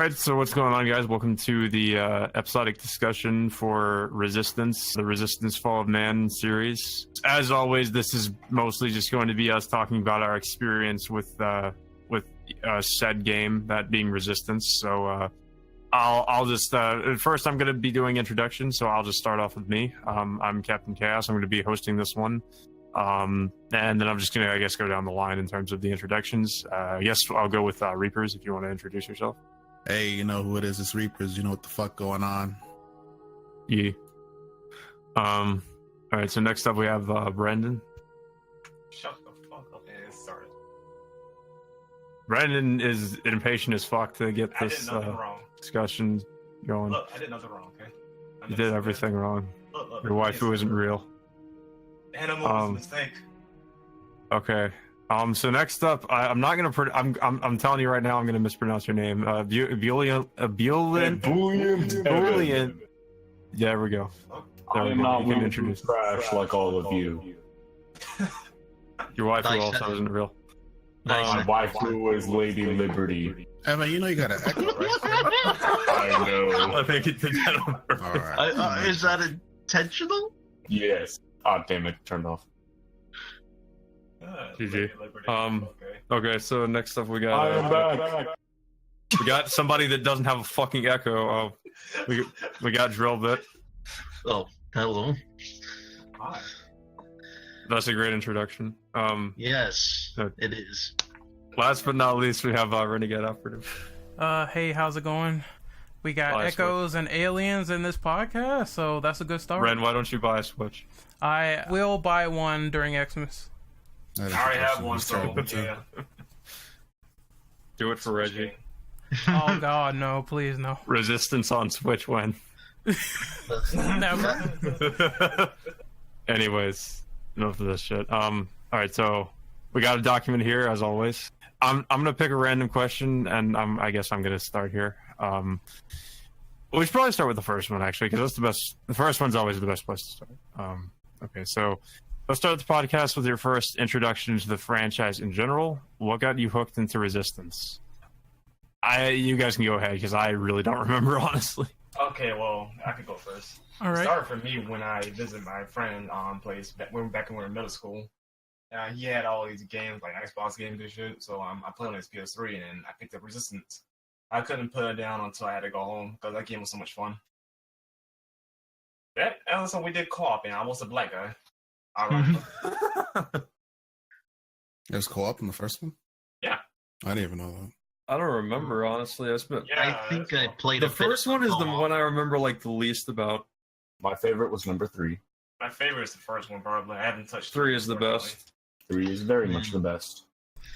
right, so what's going on, guys? Welcome to the episodic discussion for Resistance, the Resistance Fall of Man series. As always, this is mostly just going to be us talking about our experience with said game, that being Resistance. So I'll just first I'm going to be doing introductions, so I'll just start off with me. I'm Captain Chaos. I'm going to be hosting this one. And then I'm just going to, I guess, go down the line in terms of the introductions. I guess I'll go with Reapers, if you want to introduce yourself. Hey, you know who it is? It's Reapers. You know what the fuck going on? Yeah. All right, so next up we have Brandon. Shut the fuck up and start. Brandon is impatient as fuck to get I this did nothing wrong. discussion going. Look, I did nothing wrong, okay? You did everything wrong. Look, Your waifu isn't real. Animal was a mistake. Okay. So next up, I'm not gonna. I'm telling you right now, I'm gonna mispronounce your name. Boolean. Yeah, there we go. I am not willing to trash like all of you. Your waifu Nice. also isn't real. My waifu is Lady Liberty. Evan, you know you got an echo, right? I know. I think it did that on purpose. All right. Is that intentional? Yes. Ah, damn it, turned off. GG. Okay. Okay, so next up we got. I am back. We got somebody that doesn't have a fucking echo. We got Drillbit. Oh, hello. Hi. That's a great introduction. Yes, it is. Last but not least, we have Renegade Operative. Hey, how's it going? We got Buy a echoes and aliens in this podcast, so that's a good start. Ren, why don't you buy a Switch? I will buy one during Xmas. I already have one, so yeah. Do it for Reggie. Oh God, no! Please, no. Resistance on Switch when? Never. Anyways, enough of this shit. All right, so we got a document here as always. I'm gonna pick a random question, and I guess I'm gonna start here. We should probably start with the first one actually, because that's the best. The first one's always the best place to start. Okay, so let's start the podcast with your first introduction to the franchise in general. What got you hooked into Resistance? You guys can go ahead because I really don't remember honestly. Okay, well, I could go first. All It right. started for me when I visited my friend place back when we were in middle school. He had all these games, like Xbox games and shit, so I played on his PS3, and I picked up Resistance. I couldn't put it down until I had to go home, because that game was so much fun. Yeah, and also we did co-op, and I was a black guy. Alright. There's co-op in the first one? Yeah. I didn't even know that. I don't remember honestly. I I think I played the a bit first one is the co-op. one I remember like the least about. My favorite was number 3. My favorite is the first one, probably. I haven't touched 3 is the unfortunately. best. 3 is very much the best.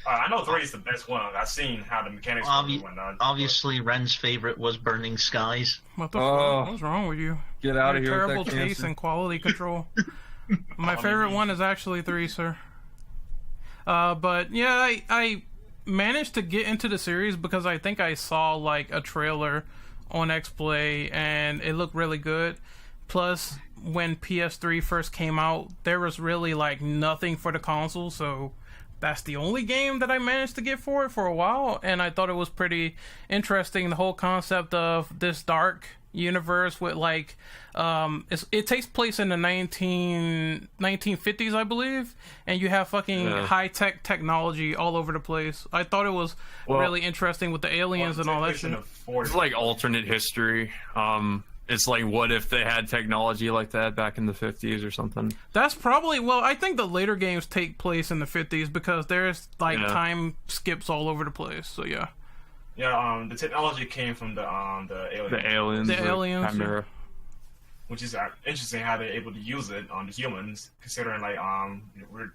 I know 3 is the best one. I've seen how the mechanics work and whatnot. Obviously, Ren's favorite was Burning Skies. What the Oh. fuck? What's wrong with you? Get out of Your here terrible with that taste cancer. and quality control. My Oh, favorite maybe. one is actually 3, sir. But yeah, I managed to get into the series because I think I saw like a trailer on XPlay and it looked really good. Plus, when PS3 first came out, there was really like nothing for the console, so that's the only game that I managed to get for it for a while, and I thought it was pretty interesting, the whole concept of this dark universe with like it takes place in the 1950s, I believe, and you have fucking high-tech technology all over the place. I thought it was really interesting with the aliens and all that shit. It's like alternate history. It's like, what if they had technology like that back in the 50s or something? That's probably, well, I think the later games take place in the 50s because there's like time skips all over the place. So yeah. Yeah, the technology came from the aliens. The aliens. The aliens, Chimera. Which is interesting how they're able to use it on the humans, considering like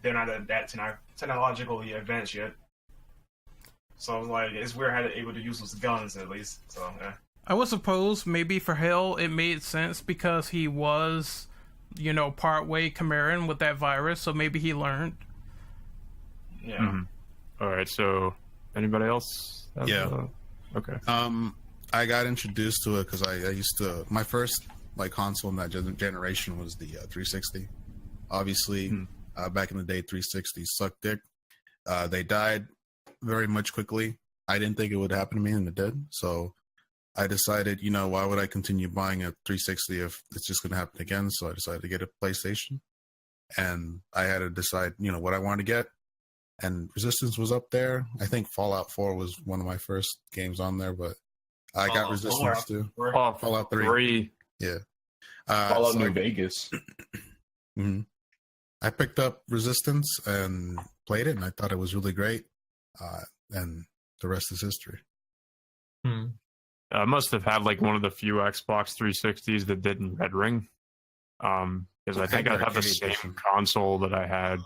they're not that technologically advanced yet. So like it's weird how they're able to use those guns at least. So yeah. I would suppose maybe for Hill it made sense because he was, part way Chimeran with that virus, so maybe he learned. Yeah. Mm-hmm. All right. So, anybody else? Yeah. Okay. I got introduced to it because I used to. My first like console in that generation was the 360. Obviously, back in the day, 360 sucked dick. They died very much quickly. I didn't think it would happen to me, and it did. So I decided, why would I continue buying a 360 if it's just going to happen again? So I decided to get a PlayStation, and I had to decide, what I wanted to get. And Resistance was up there. I think Fallout 4 was one of my first games on there, but I got Resistance too. Fallout 3. Yeah. Fallout New Vegas. Mm-hmm. I picked up Resistance and played it, and I thought it was really great. And the rest is history. I must have had like one of the few Xbox 360s that didn't red ring. Because I think I have the same console that I had.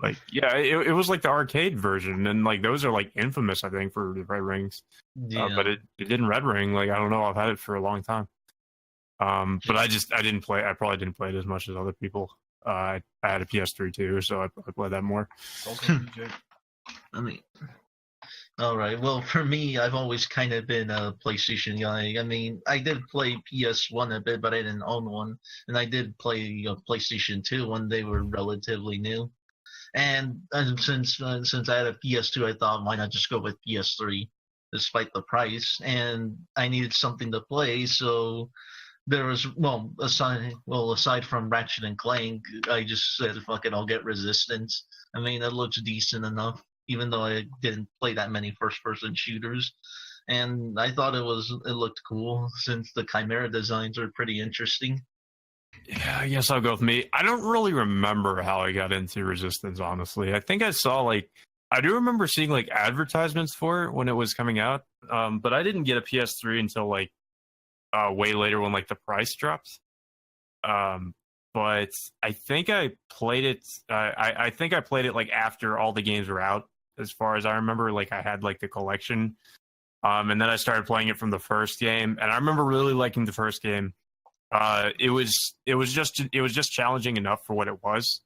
Like, yeah, it was like the arcade version, and like those are like infamous, I think, for the red rings. Yeah. But it didn't red ring. Like, I don't know, I've had it for a long time. But I didn't play. I probably didn't play it as much as other people. I had a PS3 too, so I played that more. I mean, all right. Well, for me, I've always kind of been a PlayStation guy. I mean, I did play PS1 a bit, but I didn't own one, and I did play PlayStation 2 when they were relatively new. And since I had a PS2, I thought, why not just go with PS3, despite the price? And I needed something to play, so there was aside from Ratchet and Clank, I just said, fuck it, I'll get Resistance. I mean, it looks decent enough, even though I didn't play that many first-person shooters. And I thought it looked cool, since the Chimera designs are pretty interesting. Yeah, I guess I'll go with me. I don't really remember how I got into Resistance, honestly. I think I saw I do remember seeing like advertisements for it when it was coming out, but I didn't get a PS3 until like way later when like the price dropped. But I think I played it. I think I played it like after all the games were out. As far as I remember, like I had like the collection, and then I started playing it from the first game, and I remember really liking the first game. It was just challenging enough for what it was,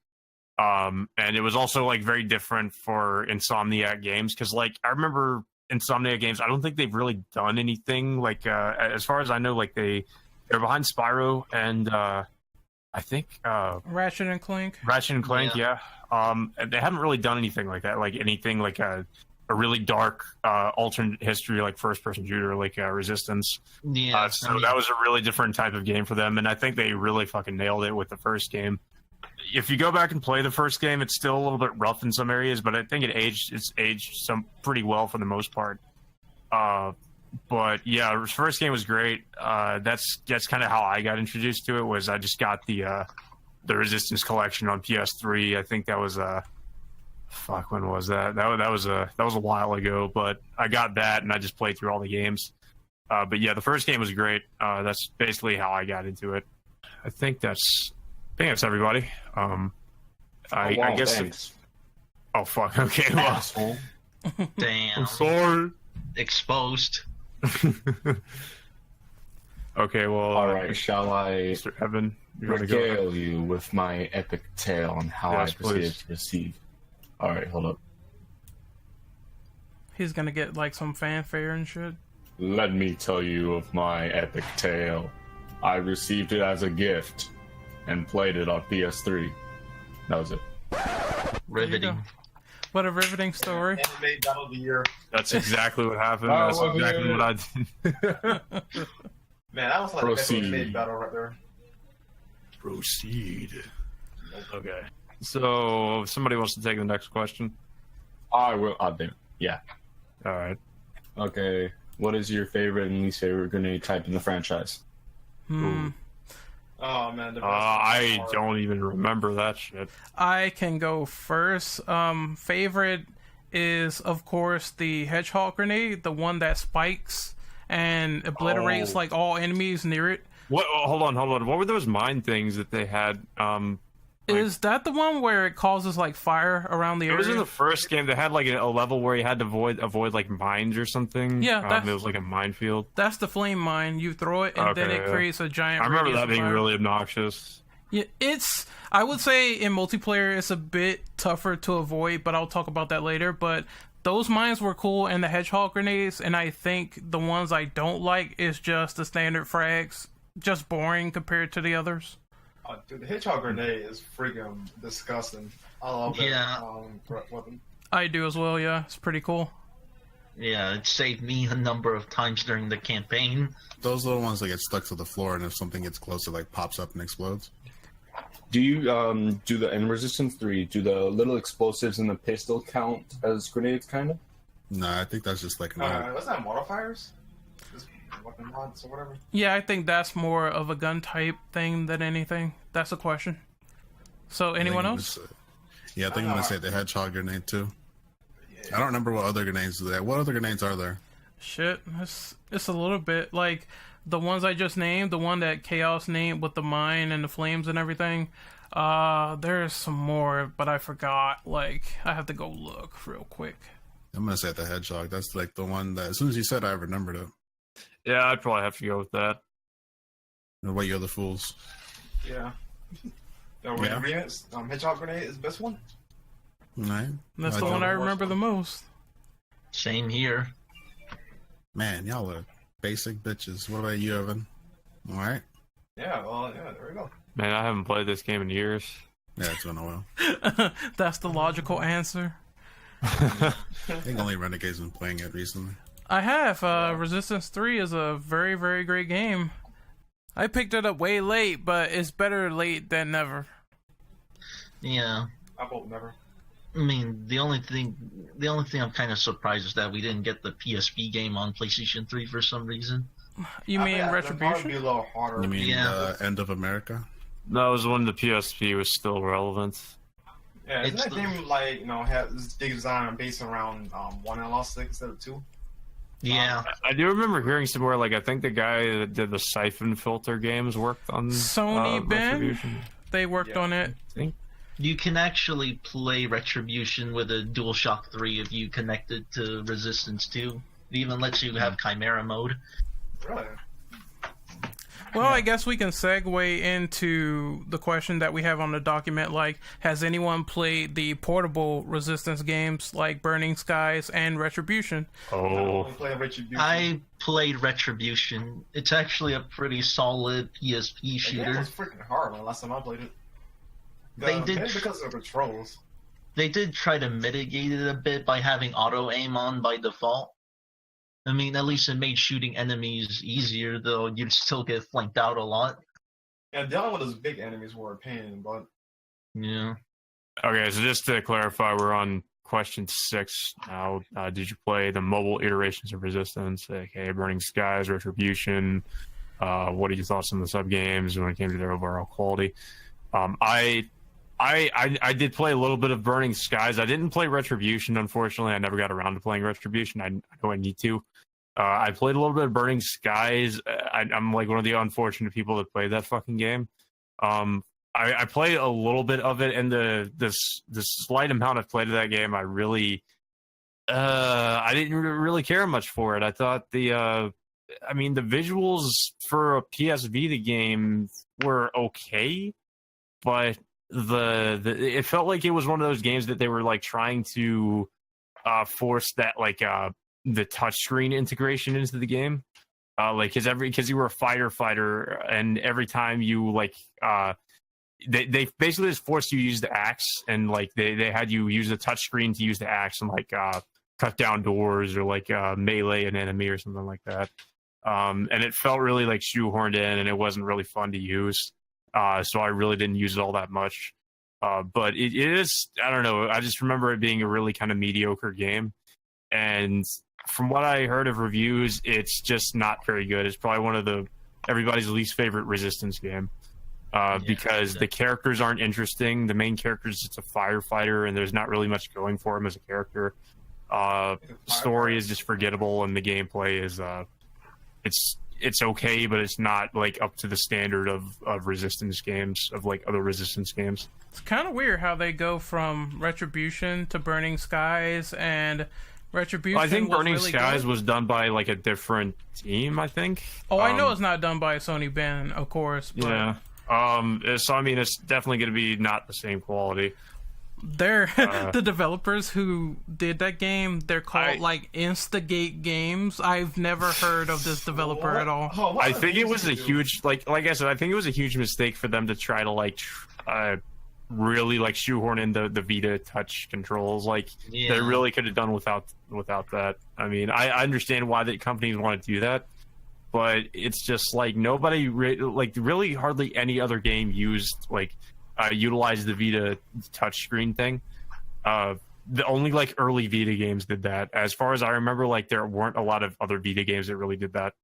and it was also like very different for Insomniac games, because like I remember Insomniac games, I don't think they've really done anything like as far as I know, like they're behind Spyro and I think Ratchet and Clank. Yeah. They haven't really done anything like that, like anything like a really dark alternate history like first person shooter like Resistance. Yeah. That was a really different type of game for them, and I think they really fucking nailed it with the first game. If you go back and play the first game, it's still a little bit rough in some areas, but I think it's aged some pretty well for the most part. But yeah, the first game was great. That's kind of how I got introduced to it. Was I just got the Resistance collection on PS3. I think that was when was that? That was a while ago, but I got that and I just played through all the games. But yeah, the first game was great. That's basically how I got into it. I think that's everybody. I guess. Oh fuck. Okay. Well. Damn. I'm sorry. Exposed. Okay. Well. All right. Shall I, Mr. Evan, regale you with my epic tale on how I proceeded to receive? All right. Hold up. He's gonna get like some fanfare and shit. Let me tell you of my epic tale. I received it as a gift and played it on PS3. That was it. Riveting. What a riveting story. Anime Battle of the Year. That's exactly what happened. That's exactly what I did. Man, that was like Proceed. the best anime battle right there. Proceed. Okay. So, if somebody wants to take the next question. I will. Oh, damn. Yeah. All right. Okay. What is your favorite and least favorite grenade type in the franchise? Oh man, the best I don't even remember that shit. I can go first. Favorite is, of course, the hedgehog grenade, the one that spikes and obliterates like all enemies near it. What? Hold on. What were those mine things that they had? Is that the one where it causes like fire around the area? It was in the first game. They had like a level where you had to avoid like mines or something. Yeah, it was like a minefield. That's the flame mine. You throw it and then it creates a giant. I remember that being fire. really obnoxious. Yeah, I would say in multiplayer it's a bit tougher to avoid, but I'll talk about that later. But those mines were cool, and the hedgehog grenades, and I think the ones I don't like is just the standard frags, just boring compared to the others. Dude, the hedgehog grenade is freaking disgusting. I love that weapon. I do as well, yeah. It's pretty cool. Yeah, it saved me a number of times during the campaign. Those little ones that get stuck to the floor, and if something gets close, it like pops up and explodes. Do you do the in Resistance 3? Do the little explosives in the pistol count as grenades, kind of? No, I think that's just like an Wasn't that modifiers? Just weapon mods or whatever? Yeah, I think that's more of a gun type thing than anything. That's a question. So, anyone else? Yeah, I think I'm gonna say the hedgehog grenade too. I don't remember what other grenades do that. What other grenades are there? Shit, it's a little bit like the ones I just named, the one that Chaos named with the mine and the flames and everything. There's some more, but I forgot. Like, I have to go look real quick. I'm gonna say the hedgehog. That's like the one that, as soon as you said, I remembered it. Yeah, I'd probably have to go with that. What about you other fools? Yeah. Yeah. Hedgehog grenade is the best one. Right. That's the one I remember the most. Same here. Man, y'all are basic bitches. What about you, Evan? All right. Yeah, well, yeah, there we go. Man, I haven't played this game in years. Yeah, it's been a while. That's the logical answer. I think only Renegade's been playing it recently. I have. Resistance 3 is a very, very great game. I picked it up way late, but it's better late than never. Yeah. I hope never. I mean, the only thing I'm kind of surprised is that we didn't get the PSP game on PlayStation 3 for some reason. You mean That'd Retribution? probably be a little harder. You mean Yeah. End of America? That was when the PSP was still relevant. Yeah, isn't It's that game like, have this design based around one analog instead of two? Yeah. I do remember hearing somewhere, like, I think the guy that did the Siphon Filter games worked on Sony Ben? Retribution. They worked on it. I think. You can actually play Retribution with a DualShock 3 if you connect it to Resistance 2. It even lets you have Chimera mode. Really? Well, I guess we can segue into the question that we have on the document, like, has anyone played the portable Resistance games like Burning Skies and Retribution? Oh. I played Retribution. It's actually a pretty solid PSP The game shooter. was freaking hard when last time I played it. They did Maybe because of the controls. They did try to mitigate it a bit by having auto aim on by default. I mean, at least it made shooting enemies easier, though you'd still get flanked out a lot. Yeah, dealing with those big enemies were a pain, but Yeah. Okay, so just to clarify, we're on question 6 now. Did you play the mobile iterations of Resistance, aka Burning Skies, Retribution? What are your thoughts on the sub games when it came to their overall quality? I did play a little bit of Burning Skies. I didn't play Retribution, unfortunately. I never got around to playing Retribution. I know I need to. I played a little bit of Burning Skies. I'm like one of the unfortunate people that played that fucking game. I played a little bit of it, and the slight amount I've played of that game, I didn't really care much for it. I thought the visuals for a PS Vita game were okay, but it felt like it was one of those games that they were like trying to force that like the touchscreen integration into the game, like because you were a fighter, and every time you like they basically just forced you to use the axe, and like they had you use the touchscreen to use the axe and like cut down doors or like melee an enemy or something like that, and it felt really like shoehorned in, and it wasn't really fun to use. So I really didn't use it all that much. But it is, I don't know, I just remember it being a really kind of mediocre game. And from what I heard of reviews, it's just not very good. It's probably one of everybody's least favorite Resistance game. Because the characters aren't interesting. The main character is just a firefighter, and there's not really much going for him as a character. Story is just forgettable, and the gameplay is, it's okay, but it's not like up to the standard of Resistance games, of like other Resistance games. It's kind of weird how they go from Retribution to Burning Skies, and Retribution. I think was Burning really Skies good. was done by like a different team, I think. Oh, I know it's not done by Sony Ben, of course. But yeah. So I mean, it's definitely going to be not the same quality. They're the developers who did that game. They're called like Instigate Games. I've never heard of this developer at all. I think it was a huge like I said, I think it was a huge mistake for them to try to like really like shoehorn in the Vita touch controls. Like they really could have done without that. I mean, I understand why the companies want to do that, but it's just like nobody really hardly any other game utilized the Vita touchscreen thing. The only like early Vita games did that. As far as I remember, like there weren't a lot of other Vita games that really did that.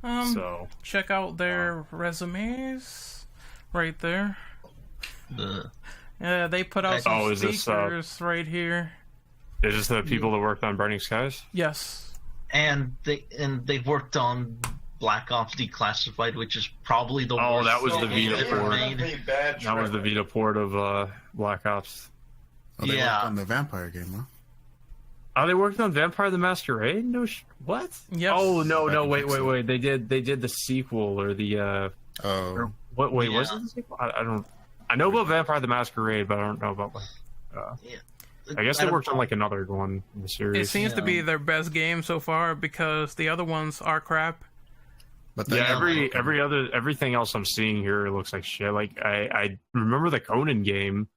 So check out their resumes right there. Yeah, they put out some speakers right here. Is this the people that worked on Burning Skies? Yes. And they've worked on Black Ops Declassified, which is probably the worst. Oh, that was the Vita port. That was the Vita port of Black Ops. Oh, they worked on the Vampire game, huh? Oh, they worked on Vampire the Masquerade? No, what? Yes. Oh no! Wait! They did the sequel or the what? Wait, was it the sequel? I don't. I know about Vampire the Masquerade, but I don't know about I guess they worked on like another one in the series. It seems to be their best game so far because the other ones are crap. But everything else I'm seeing here looks like shit. Like I remember the Conan game.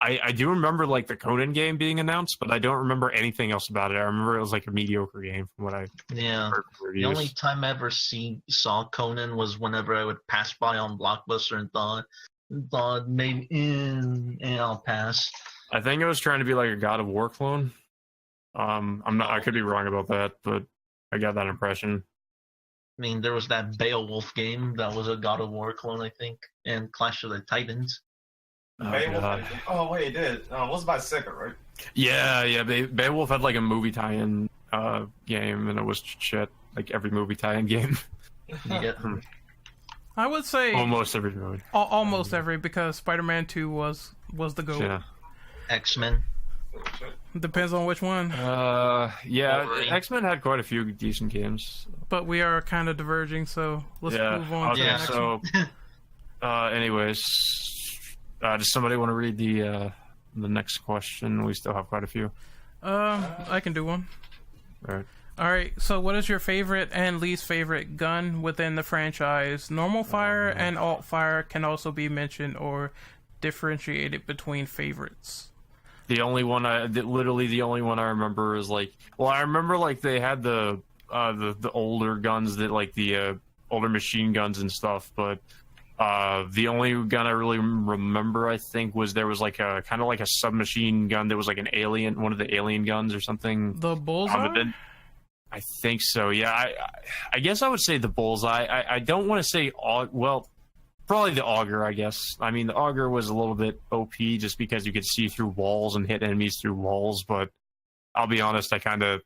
I do remember like the Conan game being announced, but I don't remember anything else about it. I remember it was like a mediocre game from what I heard from reviews. The only time I ever saw Conan was whenever I would pass by on Blockbuster and thought maybe I'll pass. I think it was trying to be like a God of War clone. I could be wrong about that, but I got that impression. I mean, there was that Beowulf game that was a God of War clone, I think, and Clash of the Titans. Oh wait, it did. It was by Sega, right? Yeah. Beowulf had like a movie tie-in game, and it was shit. Like every movie tie-in game. Yeah. I would say almost every movie. Almost every, because Spider-Man 2 was the GOAT. Yeah. X-Men. Depends on which one. X-Men had quite a few decent games. But we are kind of diverging, so let's move on to the next one. Anyways, does somebody want to read the next question? We still have quite a few. I can do one. All right. So, what is your favorite and least favorite gun within the franchise? Normal fire and alt fire can also be mentioned or differentiated between favorites. The only one I remember is like, I remember like they had the older guns that like the older machine guns and stuff, but the only gun I really remember, I think, was there was like a kind of like a submachine gun that was like one of the alien guns or something. The Bullseye? I think so. Yeah, I guess I would say the Bullseye. I don't want to say probably the Auger, I guess. I mean, the Auger was a little bit OP just because you could see through walls and hit enemies through walls, but I'll be honest, I kind of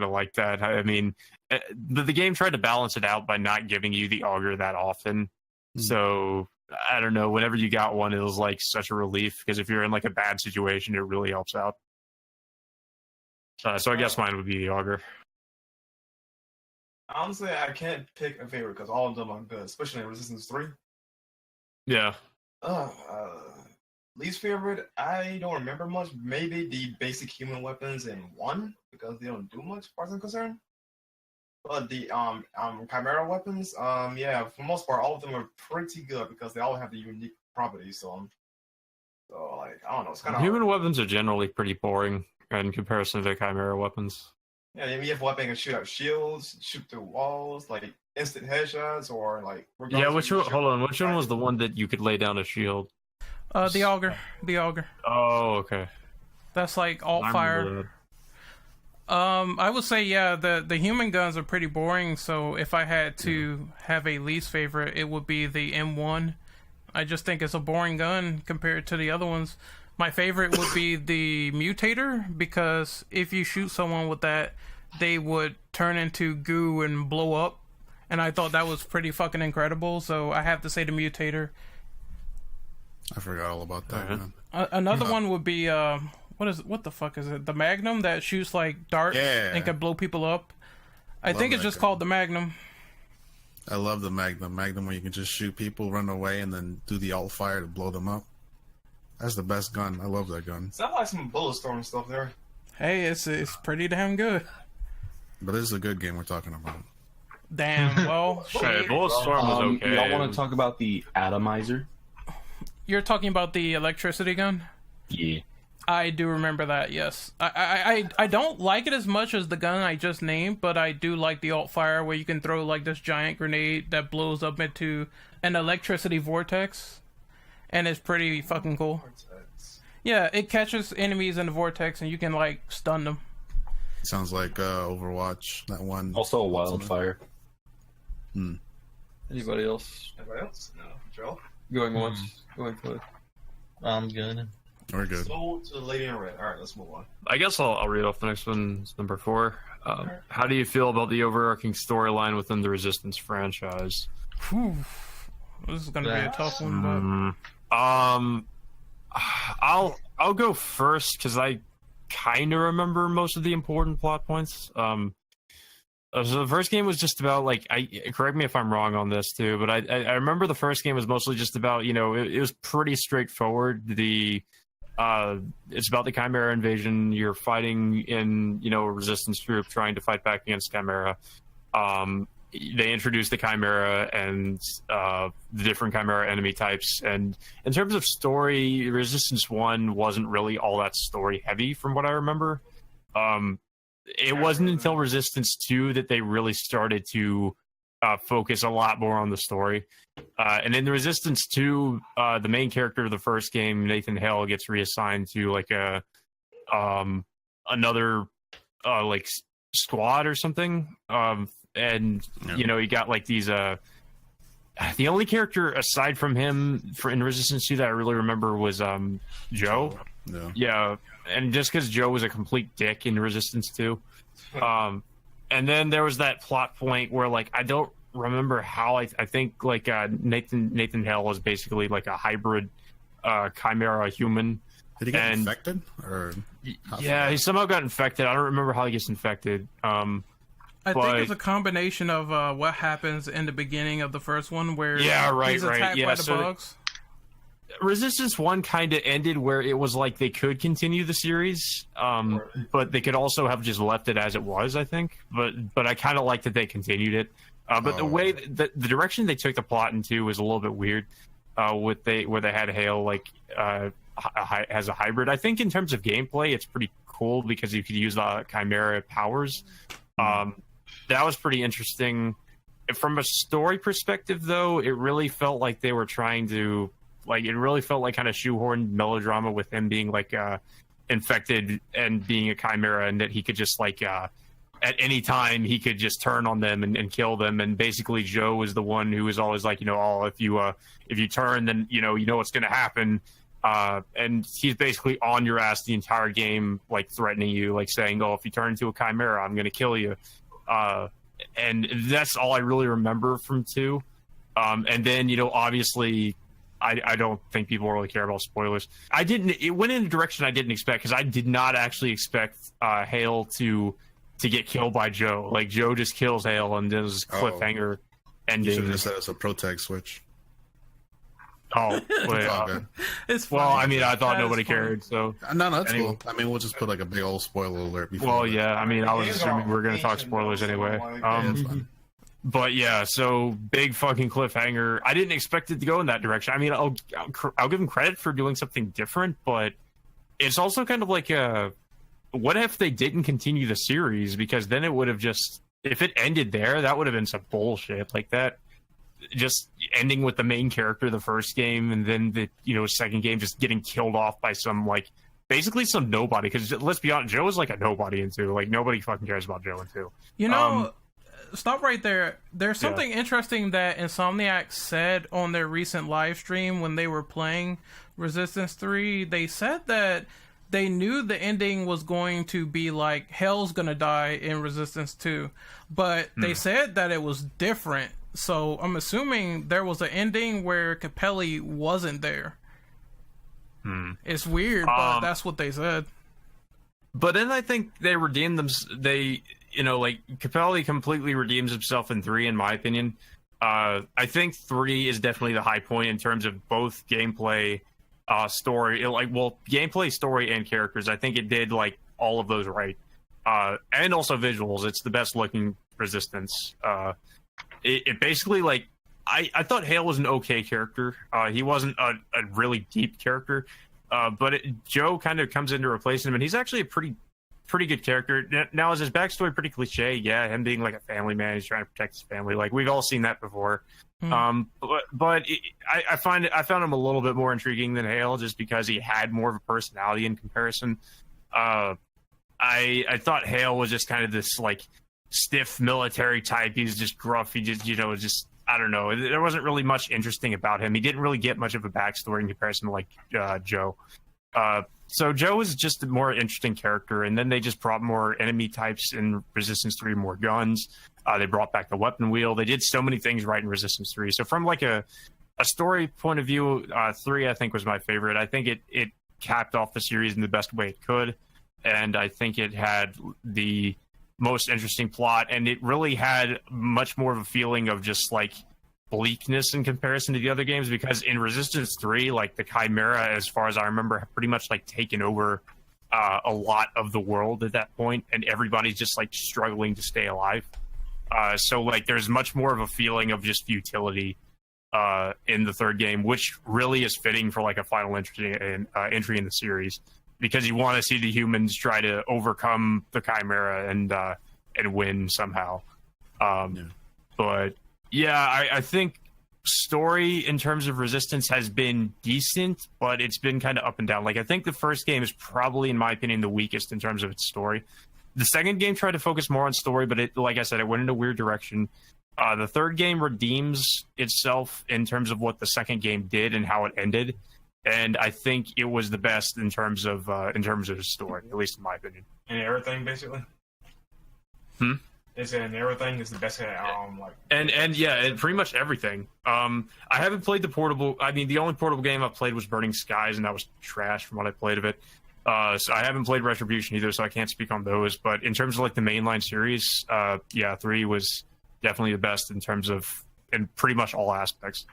like that. I mean, the game tried to balance it out by not giving you the Auger that often. So, I don't know, whenever you got one, it was like such a relief, because if you're in like a bad situation, it really helps out. So I guess mine would be the Auger. Honestly, I can't pick a favorite because all of them are good, especially in Resistance 3. Yeah. Least favorite, I don't remember much. Maybe the basic human weapons in 1, because they don't do much, as far as I'm concerned. But the Chimera weapons, for the most part, all of them are pretty good because they all have the unique properties. So like, I don't know, it's kind of human weapons are generally pretty boring in comparison to the Chimera weapons. Yeah, you have weapons that can shoot out shields, shoot through walls, like instant headshots, or like. Yeah, which one? Hold on, which one was the one that you could lay down a shield? The Auger. Oh, okay. That's like alt fire. I would say the human guns are pretty boring. So if I had to have a least favorite, it would be the M1. I just think it's a boring gun compared to the other ones. My favorite would be the Mutator, because if you shoot someone with that, they would turn into goo and blow up. And I thought that was pretty fucking incredible. So I have to say the Mutator. I forgot all about that. Man. Another one would be what the fuck is it? The Magnum that shoots like darts and can blow people up. I think it's just called the Magnum. I love the Magnum. Magnum, where you can just shoot people, run away, and then do the alt fire to blow them up. That's the best gun. I love that gun. Sounds like some bullet storm stuff there. Hey, it's pretty damn good. But this is a good game we're talking about. Damn, well, Bullet Storm was okay. Y'all want to talk about the Atomizer? You're talking about the electricity gun? Yeah. I do remember that, yes. I don't like it as much as the gun I just named, but I do like the alt fire where you can throw like this giant grenade that blows up into an electricity vortex, and it's pretty fucking cool. Yeah, it catches enemies in the vortex and you can like stun them. Sounds like Overwatch, that one. Also a wildfire. Anybody else? Anybody else? No. Joe? Going once, going twice. I'm good. We're good. So to the lady in red. All right, let's move on. I guess I'll read off the next one. It's number 4. How do you feel about the overarching storyline within the Resistance franchise? Whew. This is gonna be a tough one, but I'll go first because I kind of remember most of the important plot points. So the first game was just about like, correct me if I'm wrong on this too, but I remember the first game was mostly just about, it was pretty straightforward. It's about the Chimera invasion. You're fighting in, a resistance group trying to fight back against Chimera. They introduced the Chimera and the different Chimera enemy types. And in terms of story, Resistance 1 wasn't really all that story heavy from what I remember. It wasn't until Resistance 2 that they really started to focus a lot more on the story. And in the Resistance 2, the main character of the first game, Nathan Hale, gets reassigned to like another like squad or something. And you got like these the only character aside from him in Resistance 2 that I really remember was Joe. Yeah, and just because Joe was a complete dick in Resistance 2. And then there was that plot point where like I don't remember how I think like Nathan Hale was basically like a hybrid Chimera human. Did he get infected? Or yeah, he somehow got infected. I don't remember how he gets infected. I think it's a combination of what happens in the beginning of the first one where he's attacked by the bugs. Resistance 1 kind of ended where it was like they could continue the series, but they could also have just left it as it was, I think. But I kind of like that they continued it. But the way the direction they took the plot into was a little bit weird. Where they had Hale like as a hybrid. I think in terms of gameplay, it's pretty cool because you could use the Chimera powers. That was pretty interesting. From a story perspective, though, it really felt like they were trying to it really felt like kind of shoehorned melodrama with him being like infected and being a Chimera, and that he could just like at any time he could just turn on them and kill them. And basically Joe was the one who was always like, if you turn, then you know what's going to happen. And he's basically on your ass the entire game, like threatening you, like saying, if you turn into a Chimera, I'm going to kill you. And that's all I really remember from 2. And then, obviously I don't think people really care about spoilers. It went in a direction I didn't expect, because I did not actually expect Hale to get killed by Joe. Like, Joe just kills Hale and does this cliffhanger ending. You should have said it's a protag switch. Oh, wait, it's well, I mean, I thought That nobody is funny. cared, so... No, that's cool. I mean, we'll just put like a big old spoiler alert before. Well, yeah, I mean, I was assuming we were going to talk spoilers anyway. But yeah, so big fucking cliffhanger. I didn't expect it to go in that direction. I mean, I'll give him credit for doing something different, but it's also kind of like what if they didn't continue the series? Because then it would have just, if it ended there, that would have been some bullshit like that. Just ending with the main character of the first game, and then the second game just getting killed off by some basically some nobody. Because let's be honest, Joe is like a nobody in 2. Like, nobody fucking cares about Joe in 2. Stop right there. There's something interesting that Insomniac said on their recent live stream when they were playing Resistance 3. They said that they knew the ending was going to be like Hell's gonna die in Resistance 2, but they said that it was different. So I'm assuming there was an ending where Capelli wasn't there. It's weird, but that's what they said. But then I think they redeemed them. Capelli completely redeems himself in 3, in my opinion. I think 3 is definitely the high point in terms of both gameplay, story, gameplay, story, and characters. I think it did all of those right, and also visuals. It's the best looking Resistance. It basically I thought Hale was an okay character. He wasn't a really deep character, but Joe kind of comes in to replace him, and he's actually a pretty good character. Now, is his backstory pretty cliche? Yeah, him being like a family man, he's trying to protect his family. Like, we've all seen that before. But I found him a little bit more intriguing than Hale, just because he had more of a personality in comparison. I thought Hale was just kind of this like stiff military type. He's just gruff. He just, just, I don't know. There wasn't really much interesting about him. He didn't really get much of a backstory in comparison to like Joe. So Joe was just a more interesting character, and then they just brought more enemy types in Resistance 3, more guns. They brought back the weapon wheel. They did so many things right in Resistance 3. So from like a story point of view, 3 I think was my favorite. I think it capped off the series in the best way it could, and I think it had the most interesting plot, and it really had much more of a feeling of just like bleakness in comparison to the other games, because in Resistance 3, like the Chimera, as far as I remember, have pretty much like taken over a lot of the world at that point, and everybody's just like struggling to stay alive. So like there's much more of a feeling of just futility in the third game, which really is fitting for like a final entry in the series, because you want to see the humans try to overcome the Chimera and win somehow. But yeah, I think story in terms of Resistance has been decent, but it's been kind of up and down. Like, I think the first game is probably, in my opinion, the weakest in terms of its story. The second game tried to focus more on story, but it, like I said, it went in a weird direction. The third game redeems itself in terms of what the second game did and how it ended, and I think it was the best in terms of the story, at least in my opinion. And everything, basically. Is it in everything? Is the best and pretty much everything. I haven't played the portable. I mean, the only portable game I've played was Burning Skies, and that was trash from what I played of it. So I haven't played Retribution either, so I can't speak on those. But in terms of like the mainline series, 3 was definitely the best in terms of in pretty much all aspects.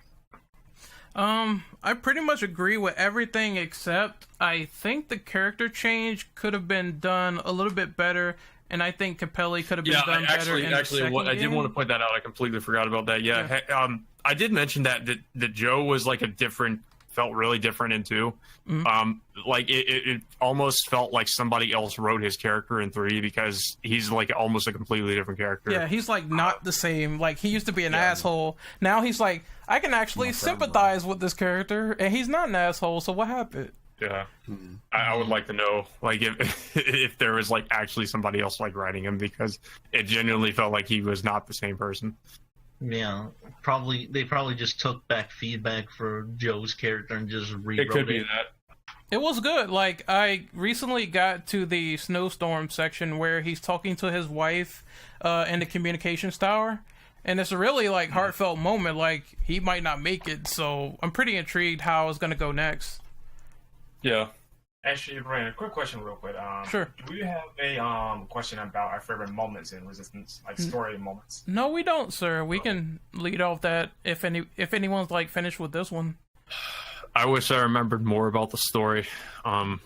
I pretty much agree with everything, except I think the character change could have been done a little bit better. And I think Capelli could have been done better in the second game. I did want to point that out. I completely forgot about that. Yeah. I did mention that Joe was like felt really different in 2. Like it almost felt like somebody else wrote his character in 3, because he's like almost a completely different character. Yeah, he's like not the same. Like, he used to be an asshole. Now he's like, I can actually sympathize with this character, and he's not an asshole. So what happened? Yeah, I would like to know, like, if there was like actually somebody else like writing him, because it genuinely felt like he was not the same person. Yeah, they probably just took back feedback for Joe's character and just rewrote it. It could be that. It was good. Like, I recently got to the snowstorm section where he's talking to his wife in the communications tower, and it's a really like heartfelt moment. Like, he might not make it, so I'm pretty intrigued how it's gonna go next. Yeah. Actually, Brandon, a quick question real quick. Sure. Do we have a question about our favorite moments in Resistance, like story moments? No, we don't, sir. We can lead off that if anyone's like finished with this one. I wish I remembered more about the story. But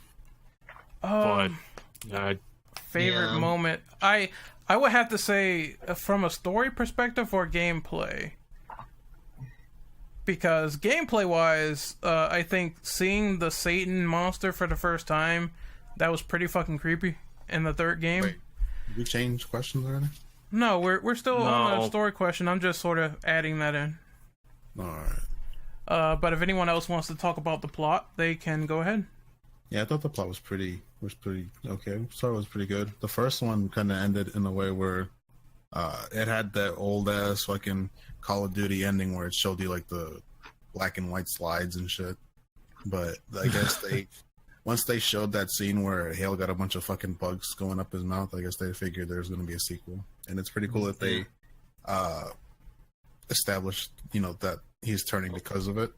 favorite moment. I would have to say from a story perspective or gameplay. Because gameplay-wise, I think seeing the Satan monster for the first time, that was pretty fucking creepy in the third game. Wait, did we change questions already? No, we're still on a story question. I'm just sort of adding that in. Alright. But if anyone else wants to talk about the plot, they can go ahead. Yeah, I thought the plot was pretty okay. So it was pretty good. The first one kind of ended in a way where it had that old ass fucking Call of Duty ending where it showed you like the black and white slides and shit. But I guess once they showed that scene where Hale got a bunch of fucking bugs going up his mouth, I guess they figured there's going to be a sequel. And it's pretty cool that they established, that he's turning because of it.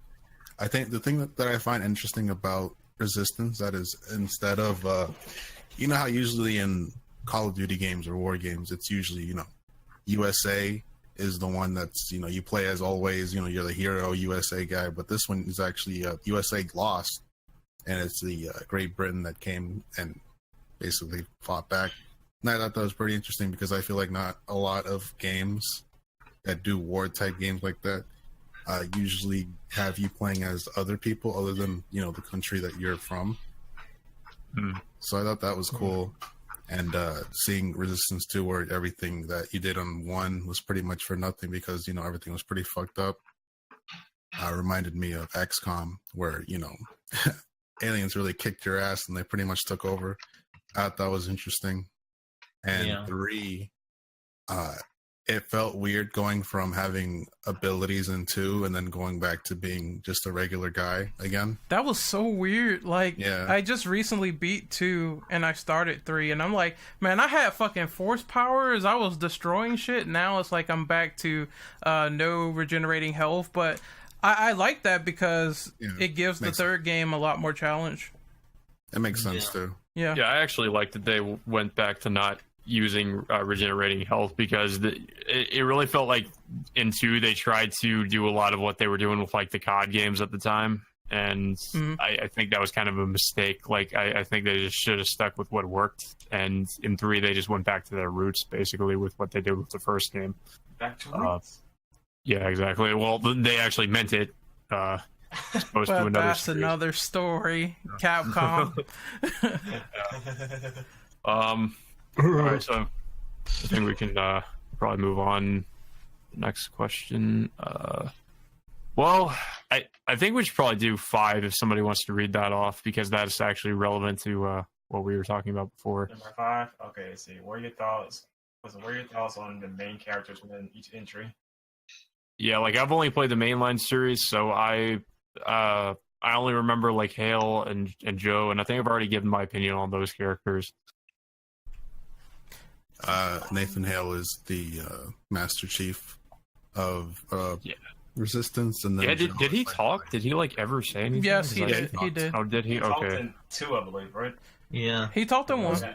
I think the thing that I find interesting about Resistance, that is, instead of, how usually in Call of Duty games or war games, it's usually, USA is the one that's, you play as always, you're the hero USA guy, but this one is actually USA lost, and it's the Great Britain that came and basically fought back. And I thought that was pretty interesting, because I feel like not a lot of games that do war type games like that usually have you playing as other people other than the country that you're from. So I thought that was cool. And seeing Resistance 2 where everything that you did on 1 was pretty much for nothing because everything was pretty fucked up, reminded me of XCOM where aliens really kicked your ass and they pretty much took over. I thought that was interesting. And 3, it felt weird going from having abilities in 2 and then going back to being just a regular guy again. That was so weird. Like, Yeah. I just recently beat 2 and I started 3 and I'm like, man, I had fucking force powers. I was destroying shit. Now it's like I'm back to no regenerating health. But I like that because it gives the third game a lot more challenge. It makes sense too. Yeah. Yeah, I actually like that they went back to not using regenerating health because it really felt like in 2 they tried to do a lot of what they were doing with like the COD games at the time, and I think that was kind of a mistake. Like I think they just should have stuck with what worked, and in 3 they just went back to their roots basically with what they did with the first game. Back to roots. Yeah, exactly. Well, they actually meant it. Supposed to That's series. another story. Capcom. All right, so I think we can probably move on. Next question. Well, I think we should probably do 5 if somebody wants to read that off because that's actually relevant to what we were talking about before. Number 5. Okay, let's see. What are your thoughts? What are your thoughts on the main characters within each entry? Yeah, like I've only played the mainline series, so I only remember like Hale and Joe, and I think I've already given my opinion on those characters. Nathan Hale is the Master Chief of Resistance, and then Yeah, did he talk? Did he like ever say anything? Yes, he Like, did. He did. Oh, did he? He talked Okay. in 2, I believe, right? Yeah. He talked in 1. Okay.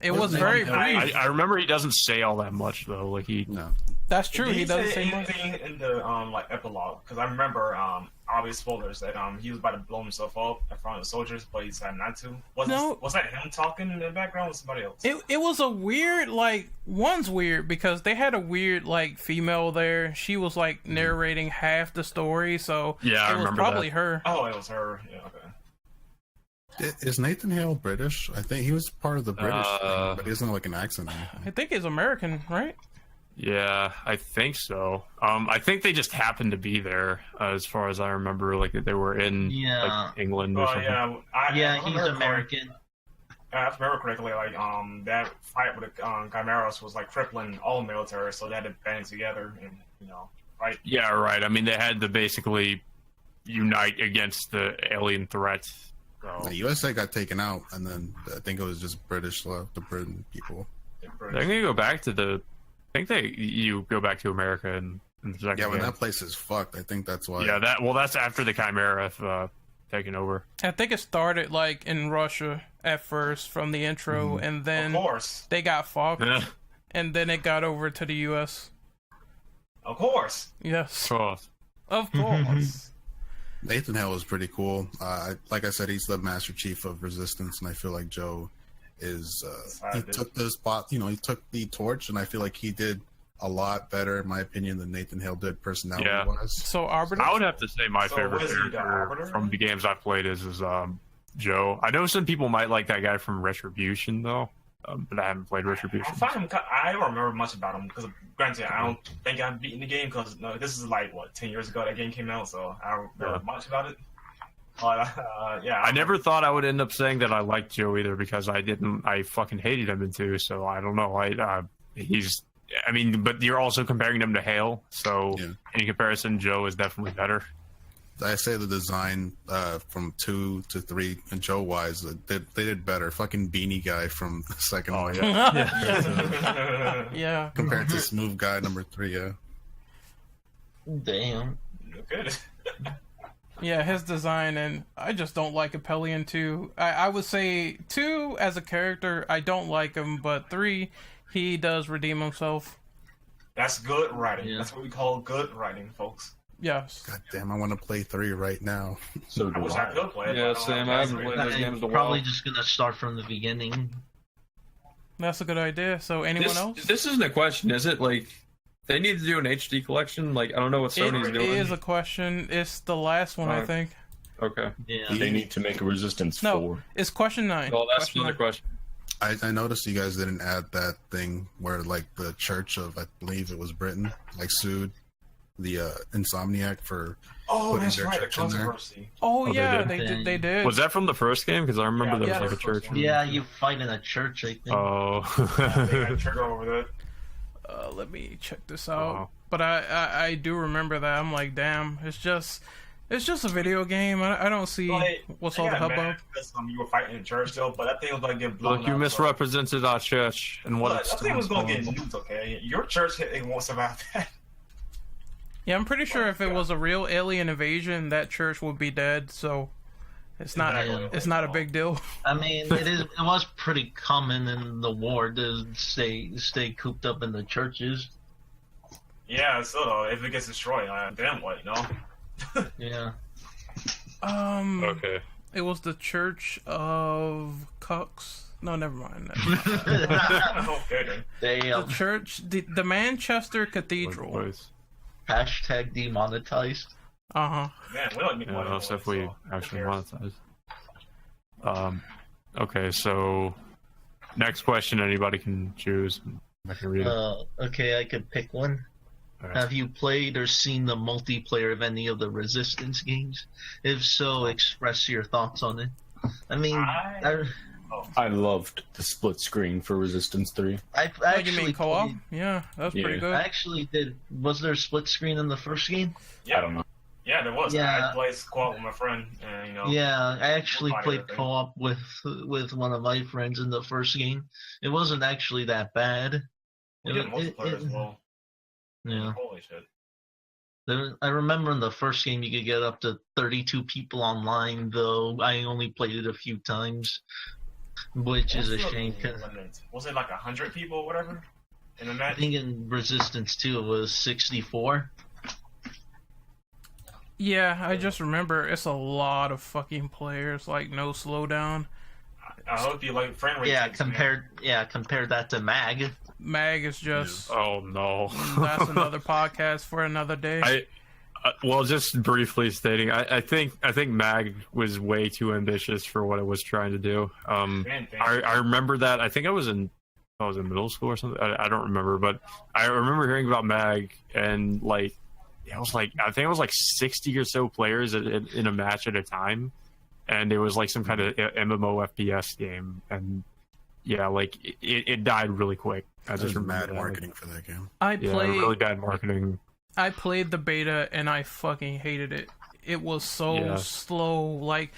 It was very brief. I remember he doesn't say all that much though. Like he. No. That's true. Did He doesn't say much. anything in the like epilogue? Because I remember obvious spoilers that he was about to blow himself up in front of the soldiers, but he decided not to. Was that him talking in the background with somebody else? It was a weird, like, 1's weird because they had a weird, like, female there. She was, like, narrating half the story, so Yeah, I it was remember probably that. her. Oh, it was her. Yeah, okay. Is Nathan Hale British? I think he was part of the British thing, but he doesn't have like an accent or I anything. think he's American, right? Yeah, I think so. I think they just happened to be there, as far as I remember. Like they were in like, England or Oh something. yeah, He's American. If I remember correctly, like that fight with the Chimeras was like crippling all military, so they had to band together and fight. Yeah, right. I mean, they had to basically unite against the alien threat. So. The USA got taken out, and then I think it was just British left, the Britain people. They're gonna go back to the. I think you go back to America in the second. Yeah, when game. that place is fucked, I think that's why. Yeah, that's after the Chimera have taken over. I think it started, like, in Russia at first from the intro, and then Of course. they got fucked, and then it got over to the US. Of course. Yes. Oh. Of course. Nathan Hale was pretty cool. Like I said, he's the Master Chief of Resistance, and I feel like Joe is. He took the spot. He took the torch, and I feel like he did a lot better, in my opinion, than Nathan Hale did personality-wise. So, Arbiter? I would have to say my So favorite was he the character Arbiter? from the games I've played is Joe. I know some people might like that guy from Retribution though, but I haven't played Retribution. I don't remember much about him because, granted, I don't think I've beaten the game because this is like 10 years ago that game came out, so I don't remember much about it. But yeah, I never thought I would end up saying that I liked Joe either because I didn't. I fucking hated him in 2, so I don't know. I mean, but you're also comparing him to Hale, so in comparison, Joe is definitely better. I say the design from 2 to 3 and Joe wise, they did better. Fucking beanie guy from the second one, Yeah. compared to smooth guy number 3. Yeah, Damn. Good. Yeah, his design, and I just don't like Apellion 2. I would say 2 as a character, I don't like him, but 3, he does redeem himself. That's good writing. Yeah. That's what we call good writing, folks. Yes. God damn, I want to play 3 right now. So I do wish I could play it. Yeah, but I don't same. have I haven't PS3. played those games in a I'm probably while. just gonna start from the beginning. That's a good idea. So, anyone else? This isn't a question, is it? Like, They need to do an HD collection. Like I don't know what Sony's It doing. is a question. It's the last one, I Alright. think. Okay. Yeah. They need to make a Resistance No, 4. it's question 9. Well, that's Question another 9. question. I noticed you guys didn't add that thing where like the Church of, I believe it was Britain, like sued the Insomniac for Oh, putting that's their right. The church in there. controversy. Oh, they yeah, did? they did. They did. Was that from the first game? Because I remember Yeah, there was yeah, like a the first church. one. Yeah, you fight in a church, I think. Oh. They got trigger over that. Let me check this out. Oh. But I do remember that. I'm like, damn, it's just a video game. I don't see what's all the hubbub. You were fighting in church though, but that thing was gonna get blown Look, you up. misrepresented our church and what Look, it's that thing was gonna get for. nuked, okay? Your church it won't survive that. Yeah, I'm pretty sure if it was a real alien invasion, that church would be dead. So it's not Exactly. it's not a big deal. I mean, it was pretty common in the war to stay cooped up in the churches. Yeah, so though, if it gets destroyed, then what, you know? Yeah. Okay. It was the Church of Cucks. No, never mind. Okay, then. They The church, the Manchester Cathedral. Boys. hashtag demonetized. Uh huh. Man, we don't need Yeah, money. that's if we actually cares? monetize. Okay, so next question anybody can choose. I can read it. Okay, I could pick one. Alright. Have you played or seen the multiplayer of any of the Resistance games? If so, express your thoughts on it. I mean, I loved the split screen for Resistance 3. I Oh, you actually mean co-op? played- Yeah, that's pretty Yeah. good. I actually did. Was there a split screen in the first game? Yeah, I don't know. Yeah, there was. Yeah. I played squad with my friend, and you know. Yeah, I actually Fire, I played think. co-op with one of my friends in the first game. It wasn't actually that bad. We did multiplayer as well. Yeah. Holy shit. I remember in the first game you could get up to 32 people online, though I only played it a few times, which is a What's the shame. 'Cause limit? Was it like 100 people or whatever in the I match? think in Resistance 2 it was 64. Yeah, I just remember it's a lot of fucking players, like no slowdown. I hope you like frame rate. Yeah, takes, man. compare that to Mag. Mag is just Oh no. that's another podcast for another day. Well, just briefly stating, I think Mag was way too ambitious for what it was trying to do. Man, I remember that. I think I was in middle school or something. I don't remember, but I remember hearing about Mag and like it was like I think it was like 60 or so players in a match at a time, and it was like some kind of MMO FPS game, and yeah, like it died really quick. I just There's remember mad that. marketing for that game. I Yeah, played really bad marketing. I played the beta and I fucking hated it. It was so Yeah. slow. Like,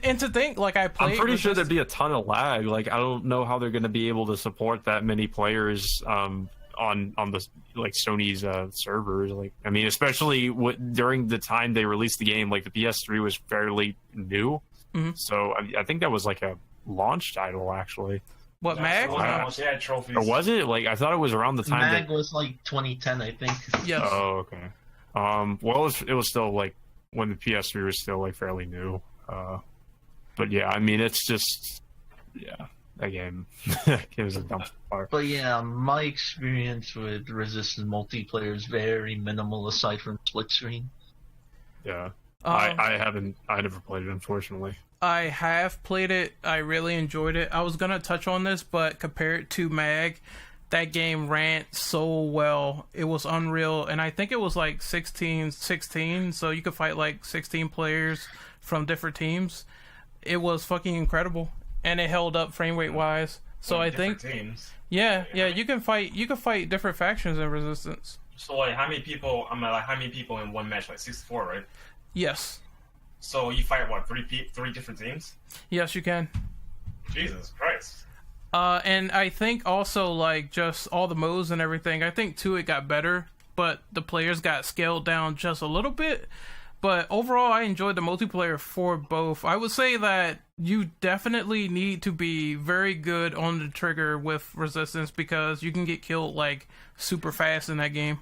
and to think, like I played. I'm pretty sure Resist- there'd be a ton of lag. Like I don't know how they're going to be able to support that many players on the like Sony's servers. Like I mean, especially during the time they released the game, like the PS3 was fairly new. Mhm. So I think that was like a launch title actually. What Mag? She had trophies. Or was it? Like I thought it was around the time Mag that. was like 2010, I think. Yes. Oh okay. Well, it was still like when the PS3 was still like fairly new. But yeah, I mean, it's just that game. That game is a dump fire. But yeah, my experience with Resistance multiplayer is very minimal aside from split screen. Yeah. Um, I never played it, unfortunately. I have played it. I really enjoyed it. I was gonna touch on this, but compared to Mag, that game ran so well. It was unreal, and I think it was like 16, so you could fight like 16 players from different teams. It was fucking incredible, and it held up frame rate wise. So I think, teams. yeah, you can fight different factions in Resistance. So like, how many people? How many people in one match? Like 64, right? Yes, So you fight what? Three different teams? yes, you can. Jesus Christ! And I think also like just all the modes and everything. I think too it got better, but the players got scaled down just a little bit. But overall, I enjoyed the multiplayer for both. I would say that you definitely need to be very good on the trigger with Resistance because you can get killed like super fast in that game.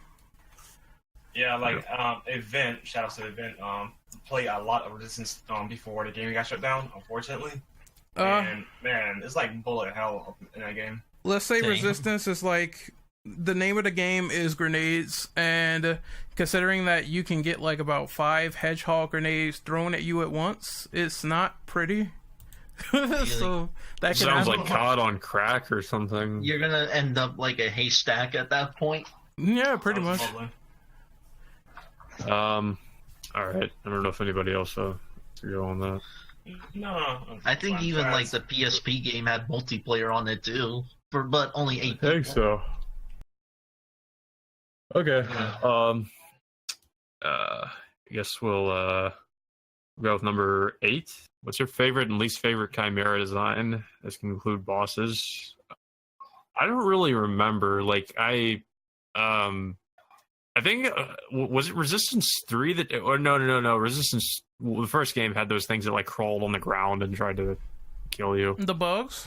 Yeah, like Event. Shout out to Event. Played a lot of Resistance before the game got shut down. Unfortunately, and man, it's like bullet hell in that game. Let's say Dang. Resistance is like the name of the game is grenades, and considering that you can get like about 5 hedgehog grenades thrown at you at once, it's not pretty. So that can Sounds like happen. COD on crack or something. You're gonna end up like a haystack at that point. Yeah, pretty much. All right. I don't know if anybody else to go on that. No. I think even like the PSP game had multiplayer on it too, but only 8 people. I think so. Okay. I guess we'll go with number 8. What's your favorite and least favorite Chimera design? This can include bosses. I don't really remember. Like I think was it Resistance 3 that, or no, Resistance. The first game had those things that like crawled on the ground and tried to kill you. The bugs?